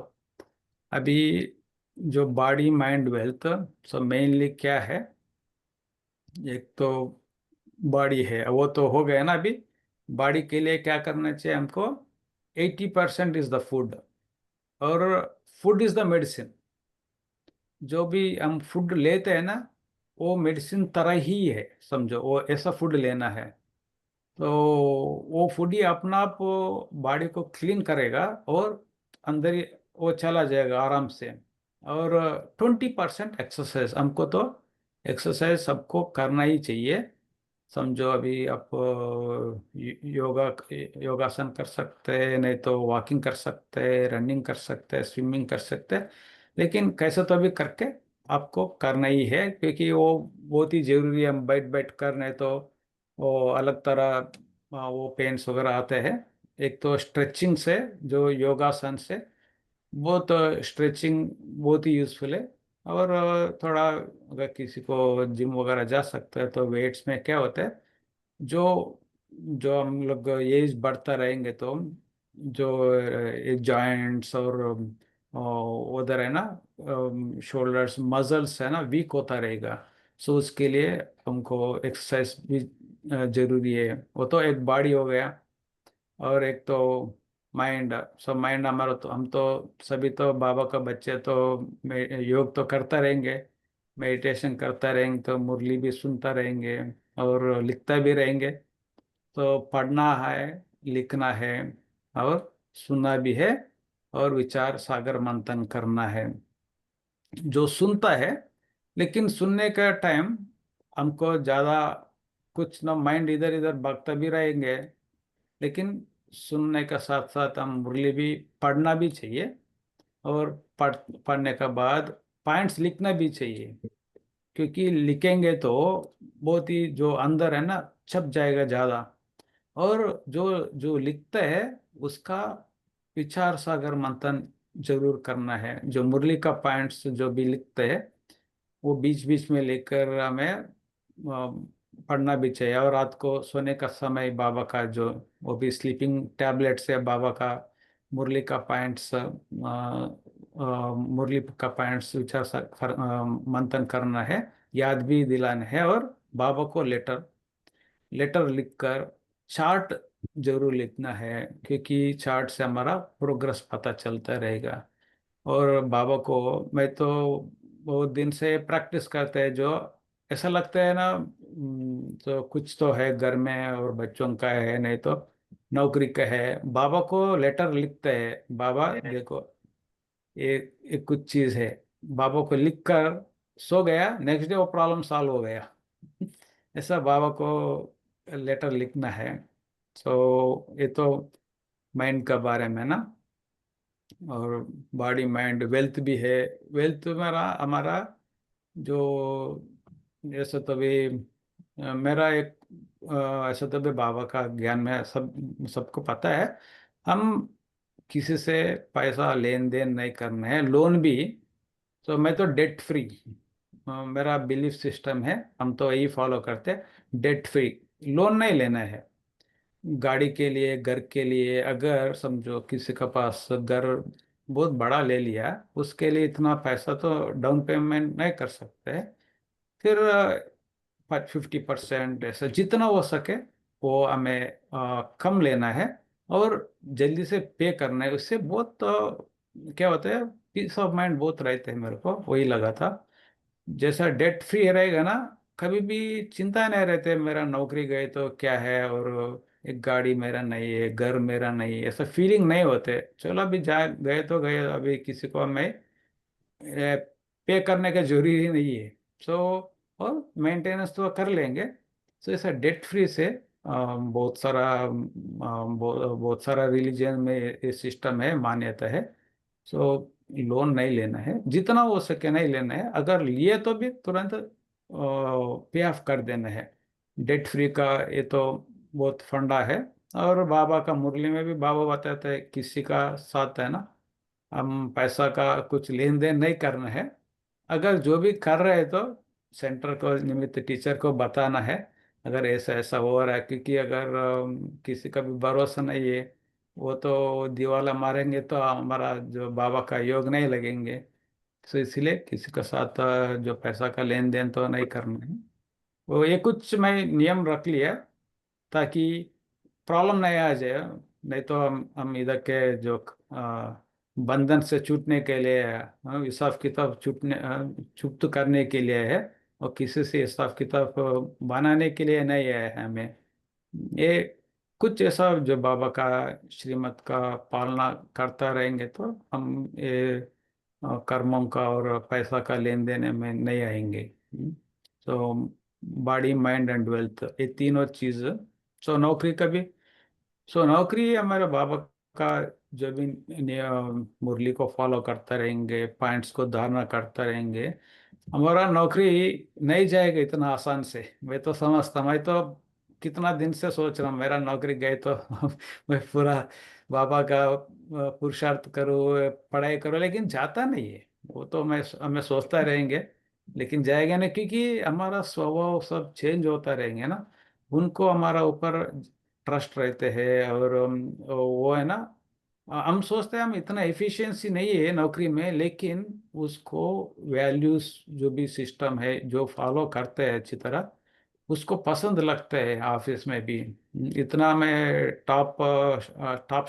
अभी जो बॉडी माइंड वेल्थ, सब मेनली क्या है। एक तो बॉडी है, वो तो हो गया ना अभी। बॉडी के लिए क्या करना चाहिए हमको, 80% इज द फूड, और फूड इज द मेडिसिन। जो भी हम फूड लेते हैं ना, वो मेडिसिन तरह ही है, समझो वो ऐसा फूड लेना है। तो वो फूड ही अपना आप बॉडी को क्लीन करेगा, और अंदर ही वो चला जाएगा आराम से। और 20% एक्सरसाइज हमको तो, एक्सरसाइज सबको करना ही चाहिए। समझो अभी आप योगा योगासन कर सकते हैं, नहीं तो वॉकिंग कर सकते हैं, रनिंग कर सकते हैं, स्विमिंग कर सकते हैं। लेकिन कैसे तो अभी करके आपको करना ही है, क्योंकि वो बहुत ही जरूरी है। हम बैठ बैठ कर, नहीं तो वो अलग तरह वो पेन्स वगैरह आते हैं। एक तो स्ट्रेचिंग से, जो योगासन से, बहुत स्ट्रेचिंग बहुत ही यूजफुल है। और थोड़ा अगर किसी को जिम वगैरह जा सकता है तो वेट्स में क्या होता है, जो जो हम लोग एज बढ़ता रहेंगे तो जो जॉइंट्स और उधर है ना, शोल्डर्स मसल्स है ना, वीक होता रहेगा। सो उसके लिए हमको एक्सरसाइज भी जरूरी है। वो तो एक बॉडी हो गया, और एक तो माइंड। सब माइंड हमारा तो, हम तो सभी तो बाबा का बच्चे तो योग तो करता रहेंगे, मेडिटेशन करता रहेंगे, तो मुरली भी सुनता रहेंगे और लिखता भी रहेंगे। तो पढ़ना है, लिखना है, और सुनना भी है, और विचार सागर मंथन करना है। जो सुनता है, लेकिन सुनने का टाइम हमको ज़्यादा कुछ ना, माइंड इधर इधर भागता भी रहेंगे, लेकिन सुनने का साथ साथ हम मुरली भी पढ़ना भी चाहिए। और पढ़ने के बाद पॉइंट्स लिखना भी चाहिए, क्योंकि लिखेंगे तो बहुत ही जो अंदर है ना छप जाएगा ज़्यादा। और जो जो लिखता है उसका विचार सागर मंथन जरूर करना है। जो मुरली का पॉइंट्स जो भी लिखते हैं वो बीच बीच में लेकर हमें पढ़ना भी चाहिए। और रात को सोने का समय बाबा का जो, वो भी स्लीपिंग टैबलेट से बाबा का मुरली का पॉइंट्स, मुरली का पॉइंट्स विचार मंथन करना है, याद भी दिलाना है। और बाबा को लेटर लेटर लिखकर चार्ट जरूर लिखना है, क्योंकि चार्ट से हमारा प्रोग्रेस पता चलता रहेगा। और बाबा को मैं तो बहुत दिन से प्रैक्टिस करते हैं, जो ऐसा लगता है ना, तो कुछ तो है घर में और बच्चों का है, नहीं तो नौकरी का है, बाबा को लेटर लिखते हैं। बाबा देखो, एक कुछ चीज है, बाबा को लिख कर सो गया, नेक्स्ट डे वो प्रॉब्लम सॉल्व हो गया। ऐसा बाबा को लेटर लिखना है। तो ये तो माइंड का बारे में ना। और बॉडी माइंड वेल्थ भी है। वेल्थ हमारा हमारा जो, जैसे तो भी मेरा एक ऐसा तो भी बाबा का ज्ञान में सबको पता है। हम किसी से पैसा लेन देन नहीं करना है, लोन भी। तो मैं तो डेट फ्री, मेरा बिलीफ सिस्टम है, हम तो यही फॉलो करते हैं, डेट फ्री। लोन नहीं लेना है। गाड़ी के लिए, घर के लिए, अगर समझो किसी के पास घर बहुत बड़ा ले लिया, उसके लिए इतना पैसा तो डाउन पेमेंट नहीं कर सकते। फिर 50% ऐसा जितना हो सके वो हमें कम लेना है, और जल्दी से पे करना है। उससे बहुत क्या होता है, पीस ऑफ माइंड बहुत रहते हैं, मेरे को वही लगा था। जैसा डेट फ्री रहेगा ना, कभी भी चिंता नहीं रहते मेरा नौकरी गए तो क्या है, और एक गाड़ी मेरा नहीं है, घर मेरा नहीं है, ऐसा फीलिंग नहीं होते। चलो अभी जा गए तो गए, अभी किसी को मैं पे करने का जरूरी नहीं है। सो और मेंटेनेंस तो कर लेंगे। सो ऐसा डेट फ्री से बहुत सारा बहुत सारा रिलीजन में ये सिस्टम है, मान्यता है। सो लोन नहीं लेना है, जितना हो सके नहीं लेना है, अगर लिए तो भी तुरंत पे ऑफ कर देना है। डेट फ्री का ये तो बहुत फंडा है। और बाबा का मुरली में भी बाबा बताते हैं, किसी का साथ है ना, हम पैसा का कुछ लेन देन नहीं करना है। अगर जो भी कर रहे हैं तो सेंटर को, निमित्त टीचर को बताना है, अगर ऐसा ऐसा हो रहा है। क्योंकि अगर किसी का भी भरोसा नहीं है, वो तो दीवाला मारेंगे तो हमारा जो बाबा का योग नहीं लगेंगे। तो इसलिए किसी के साथ जो पैसा का लेन देन तो नहीं करना है। वो ये कुछ मैं नियम रख लिया, ताकि प्रॉब्लम नहीं आ जाए। नहीं तो हम इधर के जो बंधन से छूटने के लिए, हिसाब किताब छुप करने के लिए है, और किसी से हिसाब किताब बनाने के लिए नहीं है हमें। ये कुछ ऐसा जो बाबा का श्रीमत का पालना करता रहेंगे तो हम ये कर्मों का और पैसा का लेन देन में नहीं आएंगे। तो बॉडी माइंड एंड वेल्थ, ये तीनों चीज। सो नौकरी का भी, सो नौकरी हमारे बाबा का जो भी मुरली को फॉलो करते रहेंगे, पॉइंट्स को धारणा करते रहेंगे, हमारा नौकरी नहीं जाएगा इतना आसान से। मैं तो समझता, मैं तो कितना दिन से सोच रहा हूँ मेरा नौकरी गए तो मैं पूरा बाबा का पुरुषार्थ करूँ, पढ़ाई करूँ, लेकिन जाता नहीं है। वो तो मैं सोचता रहेंगे, लेकिन जाएगा ना, क्योंकि हमारा स्वभाव सब चेंज होता रहेंगे ना। उनको हमारा ऊपर ट्रस्ट रहते हैं, और वो है ना, हम सोचते हैं हम इतना एफिशिएंसी नहीं है नौकरी में, लेकिन उसको वैल्यूज जो भी सिस्टम है जो फॉलो करते हैं अच्छी तरह, उसको पसंद लगता है ऑफिस में भी। इतना मैं टॉप टॉप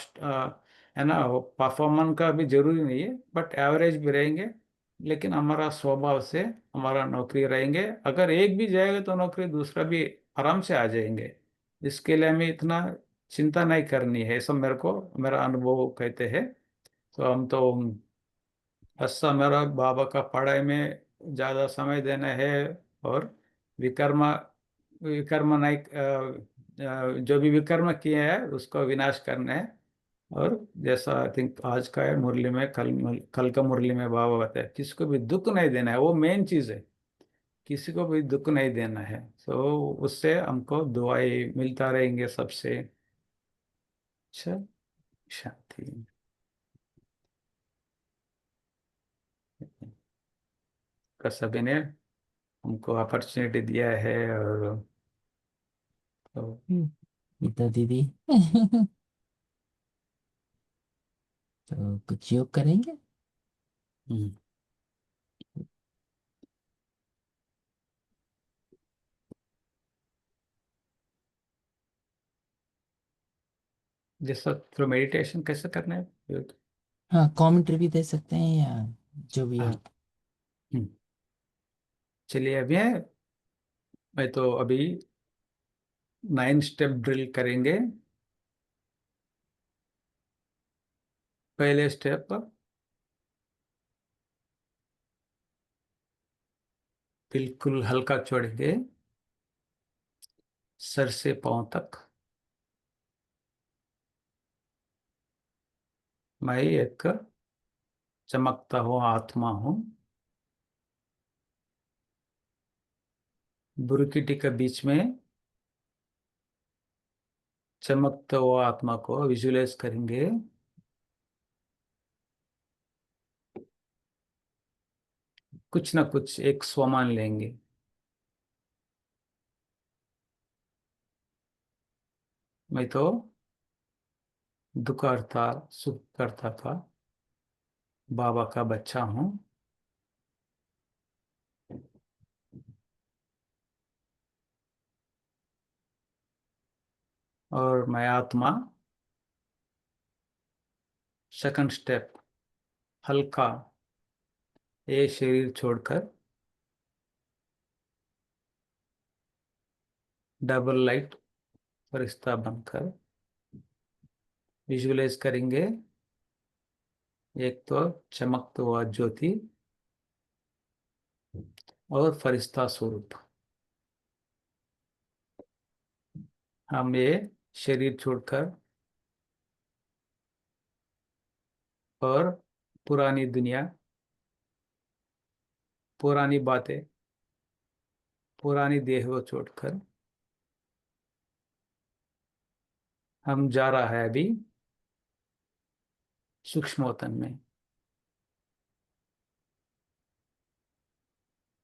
है ना, परफॉर्मेंस का भी जरूरी नहीं है, बट एवरेज भी रहेंगे, लेकिन हमारा स्वभाव से हमारा नौकरी रहेंगे। अगर एक भी जाएगा तो नौकरी दूसरा भी आराम से आ जाएंगे। इसके लिए हमें इतना चिंता नहीं करनी है, ऐसा मेरे को मेरा अनुभव कहते हैं। तो हम तो ऐसा मेरा बाबा का पढ़ाई में ज़्यादा समय देना है, और विकर्मा विकर्म नहीं जो भी विकर्म किए हैं उसको विनाश करना है। और जैसा आई थिंक आज का है मुरली में, कल का मुरली में बाबा बताया, किसी को भी दुख नहीं देना है, वो मेन चीज़ है। किसी को भी दुख नहीं देना है, तो उससे हमको दुआएं मिलता रहेंगे सबसे। अच्छा, शांति का सभी ने हमको अपॉर्चुनिटी दिया है, और तो गीता दीदी तो कुछ योग करेंगे। हम्म, जैसा थ्रू मेडिटेशन कैसे करना है। हाँ, कमेंट्री भी दे सकते हैं या जो भी हाँ। आप। हम्म, चलिए अभी है, मैं तो अभी 9 स्टेप ड्रिल करेंगे। पहले स्टेप, बिल्कुल हल्का छोड़ेंगे, सर से पांव तक। मैं एक चमकता हुआ आत्मा हूँ। बुरकिटी के बीच में चमकता हुआ आत्मा को विजुलाइज करेंगे। कुछ ना कुछ एक स्वमान लेंगे। मैं तो दुख करता, सुख करता था, बाबा का बच्चा हूँ। और मैं आत्मा, सेकंड स्टेप, हल्का, ये शरीर छोड़कर डबल लाइट फरिश्ता बनकर विजुलाइज करेंगे। एक तो चमकता हुआ ज्योति और फरिश्ता स्वरूप। हम ये शरीर छोड़कर और पुरानी दुनिया, पुरानी बातें, पुरानी देह को छोड़कर हम जा रहा है अभी सूक्ष्मतन में।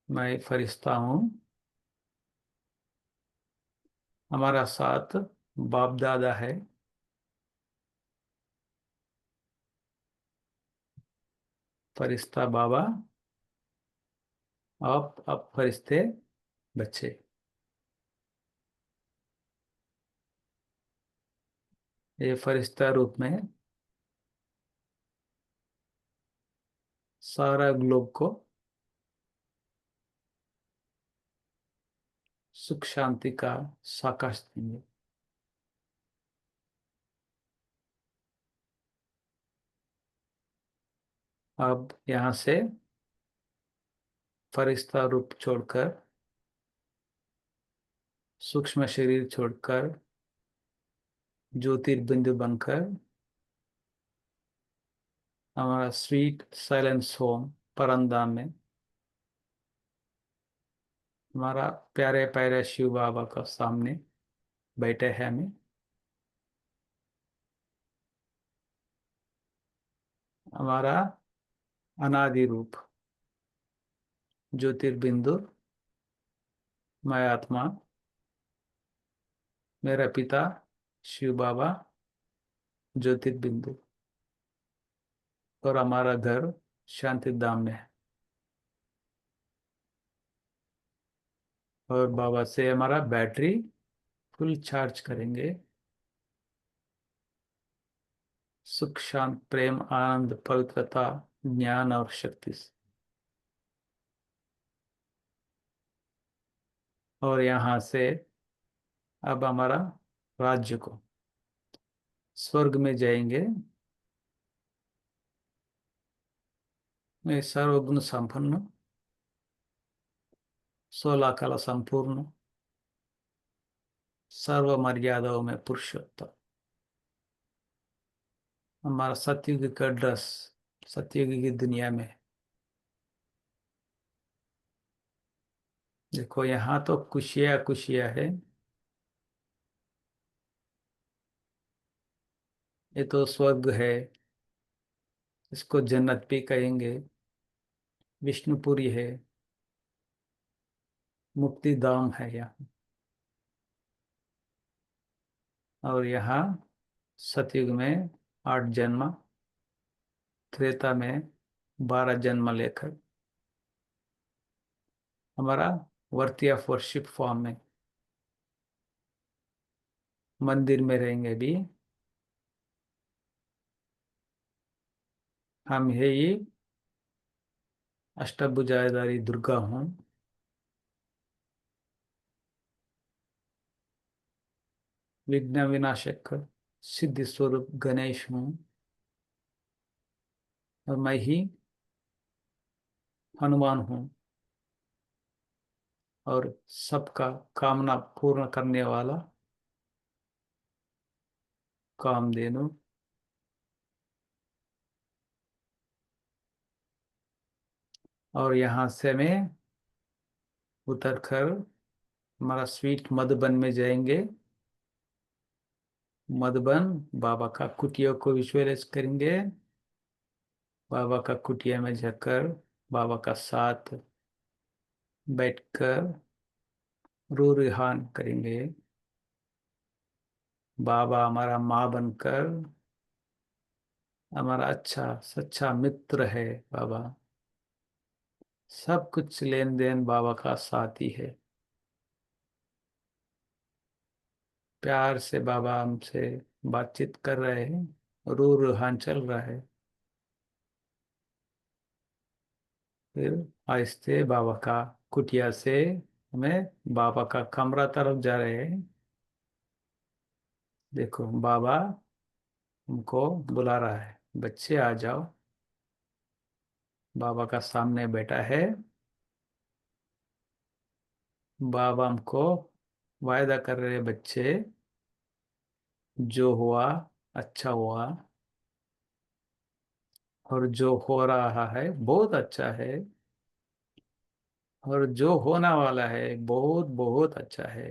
मैं फरिश्ता हूँ, हमारा साथ बाप दादा है। फरिश्ता बाबा, आप फरिश्ते बच्चे। ये फरिश्ता रूप में सारा ग्लोब को सुख शांति का साकाश देंगे। अब यहाँ से फरिश्ता रूप छोड़कर, सूक्ष्म शरीर छोड़कर, ज्योतिर्बिंदु बनकर हमारा स्वीट साइलेंस होम परंदाम में हमारा प्यारे प्यारे शिव बाबा का सामने बैठे हैं हमें। हमारा अनादि रूप ज्योतिर्बिंदु, मैं आत्मा, मेरा पिता शिव बाबा ज्योतिर्बिंदु, और हमारा घर शांति धाम में है। और बाबा से हमारा बैटरी फुल चार्ज करेंगे। सुख, शांत, प्रेम, आनंद, पवित्रता, ज्ञान और शक्ति से। और यहाँ से अब हमारा राज्य को स्वर्ग में जाएंगे। मैं सर्वगुण संपन्न, 16 कला संपूर्ण, सर्व मर्यादाओं में पुरुषोत्तम। हमारा सतयुग का ड्रेस सतयुग की दुनिया में। देखो यहाँ तो खुशियाँ खुशियाँ है। ये तो स्वर्ग है, इसको जन्नत भी कहेंगे। विष्णुपुरी है, मुक्ति धाम है यहाँ। और यहाँ सतयुग में 8 जन्म, त्रेता में 12 जन्म लेकर हमारा वर्ती ऑफ वर्शिप फॉर्म में मंदिर में रहेंगे भी। हम है ये अष्टभुजाधारी दुर्गा हूँ, विघ्न विनाशक सिद्धि स्वरूप गणेश हूँ, और मैं ही हनुमान हूँ, और सबका कामना पूर्ण करने वाला कामधेनु। और यहाँ से मैं उतरकर हमारा स्वीट मधुबन में जाएंगे। मधुबन बाबा का कुटिया को विजुअलाइज करेंगे। बाबा का कुटिया में जाकर बाबा का साथ बैठकर रू रिहान करेंगे। बाबा हमारा माँ बनकर हमारा अच्छा सच्चा मित्र है। बाबा सब कुछ लेन देन बाबा का साथ ही है। प्यार से बाबा हमसे बातचीत कर रहे हैं, रू रिहान चल रहा है। फिर आहिस्ते बाबा का कुटिया से हमें बाबा का कमरा तरफ जा रहे हैं। देखो बाबा हमको बुला रहा है, बच्चे आ जाओ। बाबा का सामने बैठा है। बाबा हमको वायदा कर रहे हैं, बच्चे जो हुआ अच्छा हुआ, और जो हो रहा है बहुत अच्छा है, और जो होने वाला है बहुत बहुत अच्छा है।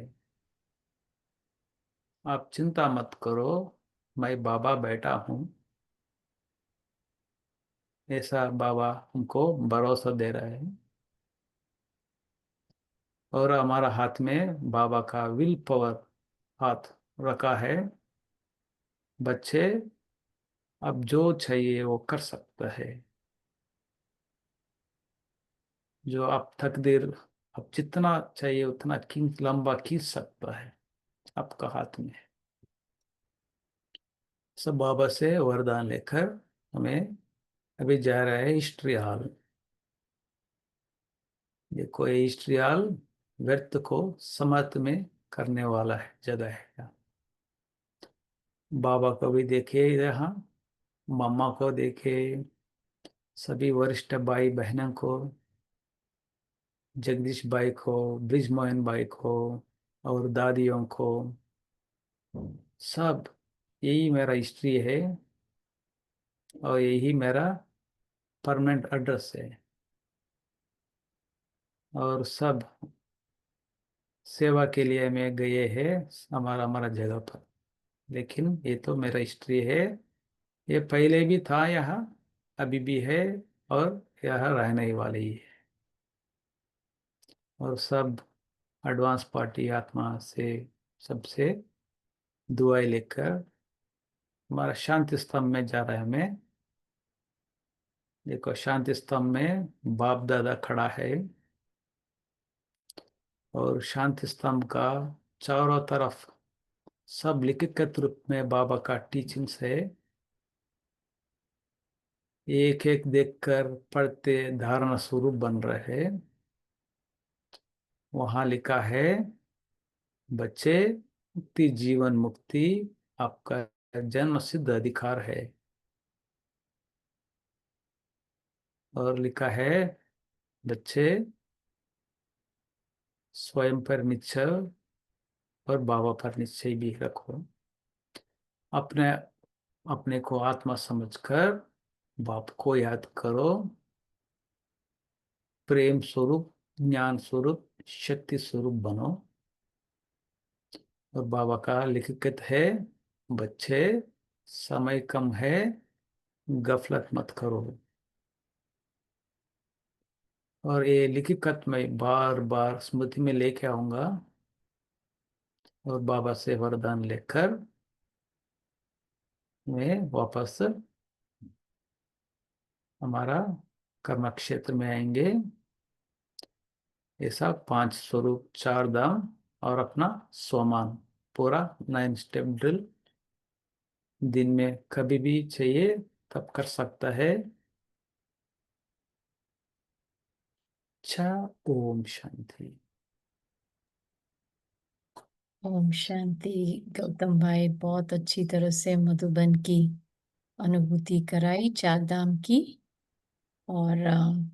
आप चिंता मत करो, मैं बाबा बैठा हूँ। ऐसा बाबा हमको भरोसा दे रहा है। और हमारा हाथ में बाबा का विल पावर हाथ रखा है। बच्चे अब जो चाहिए वो कर सकता है। जो आप तकदीर अब जितना चाहिए उतना खींच लंबा खींच सकता है, आपका हाथ में है। सब बाबा से वरदान लेकर हमें अभी जा रहा है हिस्ट्री हॉल। देखो ये हिस्ट्री हॉल व्यर्थ को समाप्त में करने वाला है जगह है। बाबा को भी देखे यहाँ, मम्मा को देखे, सभी वरिष्ठ भाई बहनों को, जगदीश भाई को, ब्रिजमोहन भाई को, और दादियों को, सब। यही मेरा हिस्ट्री है, और यही मेरा परमानेंट एड्रेस है। और सब सेवा के लिए मैं गए हैं हमारा हमारा जगह पर। लेकिन ये तो मेरा हिस्ट्री है। ये पहले भी था यहाँ, अभी भी है, और यह रहने ही वाली है। और सब एडवांस पार्टी आत्मा से सबसे दुआएं लेकर हमारा शांति स्तंभ में जा रहा है। हमें देखो, शांति स्तंभ में बाप दादा खड़ा है और शांति स्तंभ का चारों तरफ सब लिखित रूप में बाबा का टीचिंग्स है। एक एक देखकर पढ़ते धारणा स्वरूप बन रहे हैं। वहां लिखा है, बच्चे, मुक्ति जीवन मुक्ति आपका जन्म सिद्ध अधिकार है। और लिखा है, बच्चे, स्वयं पर निश्चय और बाबा पर निश्चय भी रखो। अपने अपने को आत्मा समझकर बाप को याद करो। प्रेम स्वरूप, ज्ञान स्वरूप, शक्ति स्वरूप बनो। और बाबा का लिखित है, बच्चे, समय कम है, गफलत मत करो। और ये लिखित मैं बार बार स्मृति में लेके आऊंगा और बाबा से वरदान लेकर मैं वापस हमारा कर्म क्षेत्र में आएंगे। ऐसा 5 स्वरूप, 4 धाम और अपना स्वमान, पूरा 9 स्टेप ड्रिल दिन में कभी भी चाहिए तब कर सकता है। अच्छा, ओम शांति। ओम शांति। गौतम भाई बहुत अच्छी तरह से मधुबन की अनुभूति कराई, 4 धाम की। और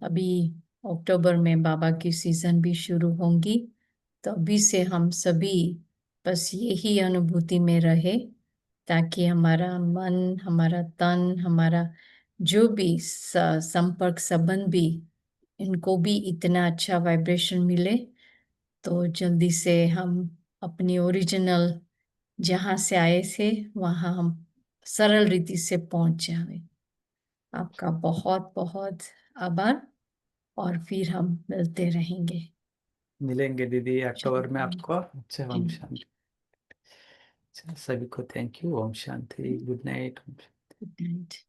अभी अक्टूबर में बाबा की सीजन भी शुरू होंगी, तो अभी से हम सभी बस यही अनुभूति में रहे, ताकि हमारा मन, हमारा तन, हमारा जो भी संपर्क संबंध भी, इनको भी इतना अच्छा वाइब्रेशन मिले, तो जल्दी से हम अपनी ओरिजिनल जहाँ से आए थे वहाँ हम सरल रीति से पहुंच जाए। आपका बहुत बहुत आभार, और फिर हम मिलते रहेंगे। मिलेंगे दीदी अक्टूबर में चलिए। आपको। अच्छा, जी। ओम शांति। अच्छा, सभी को थैंक यू। ओम शांति। Good night. Good night.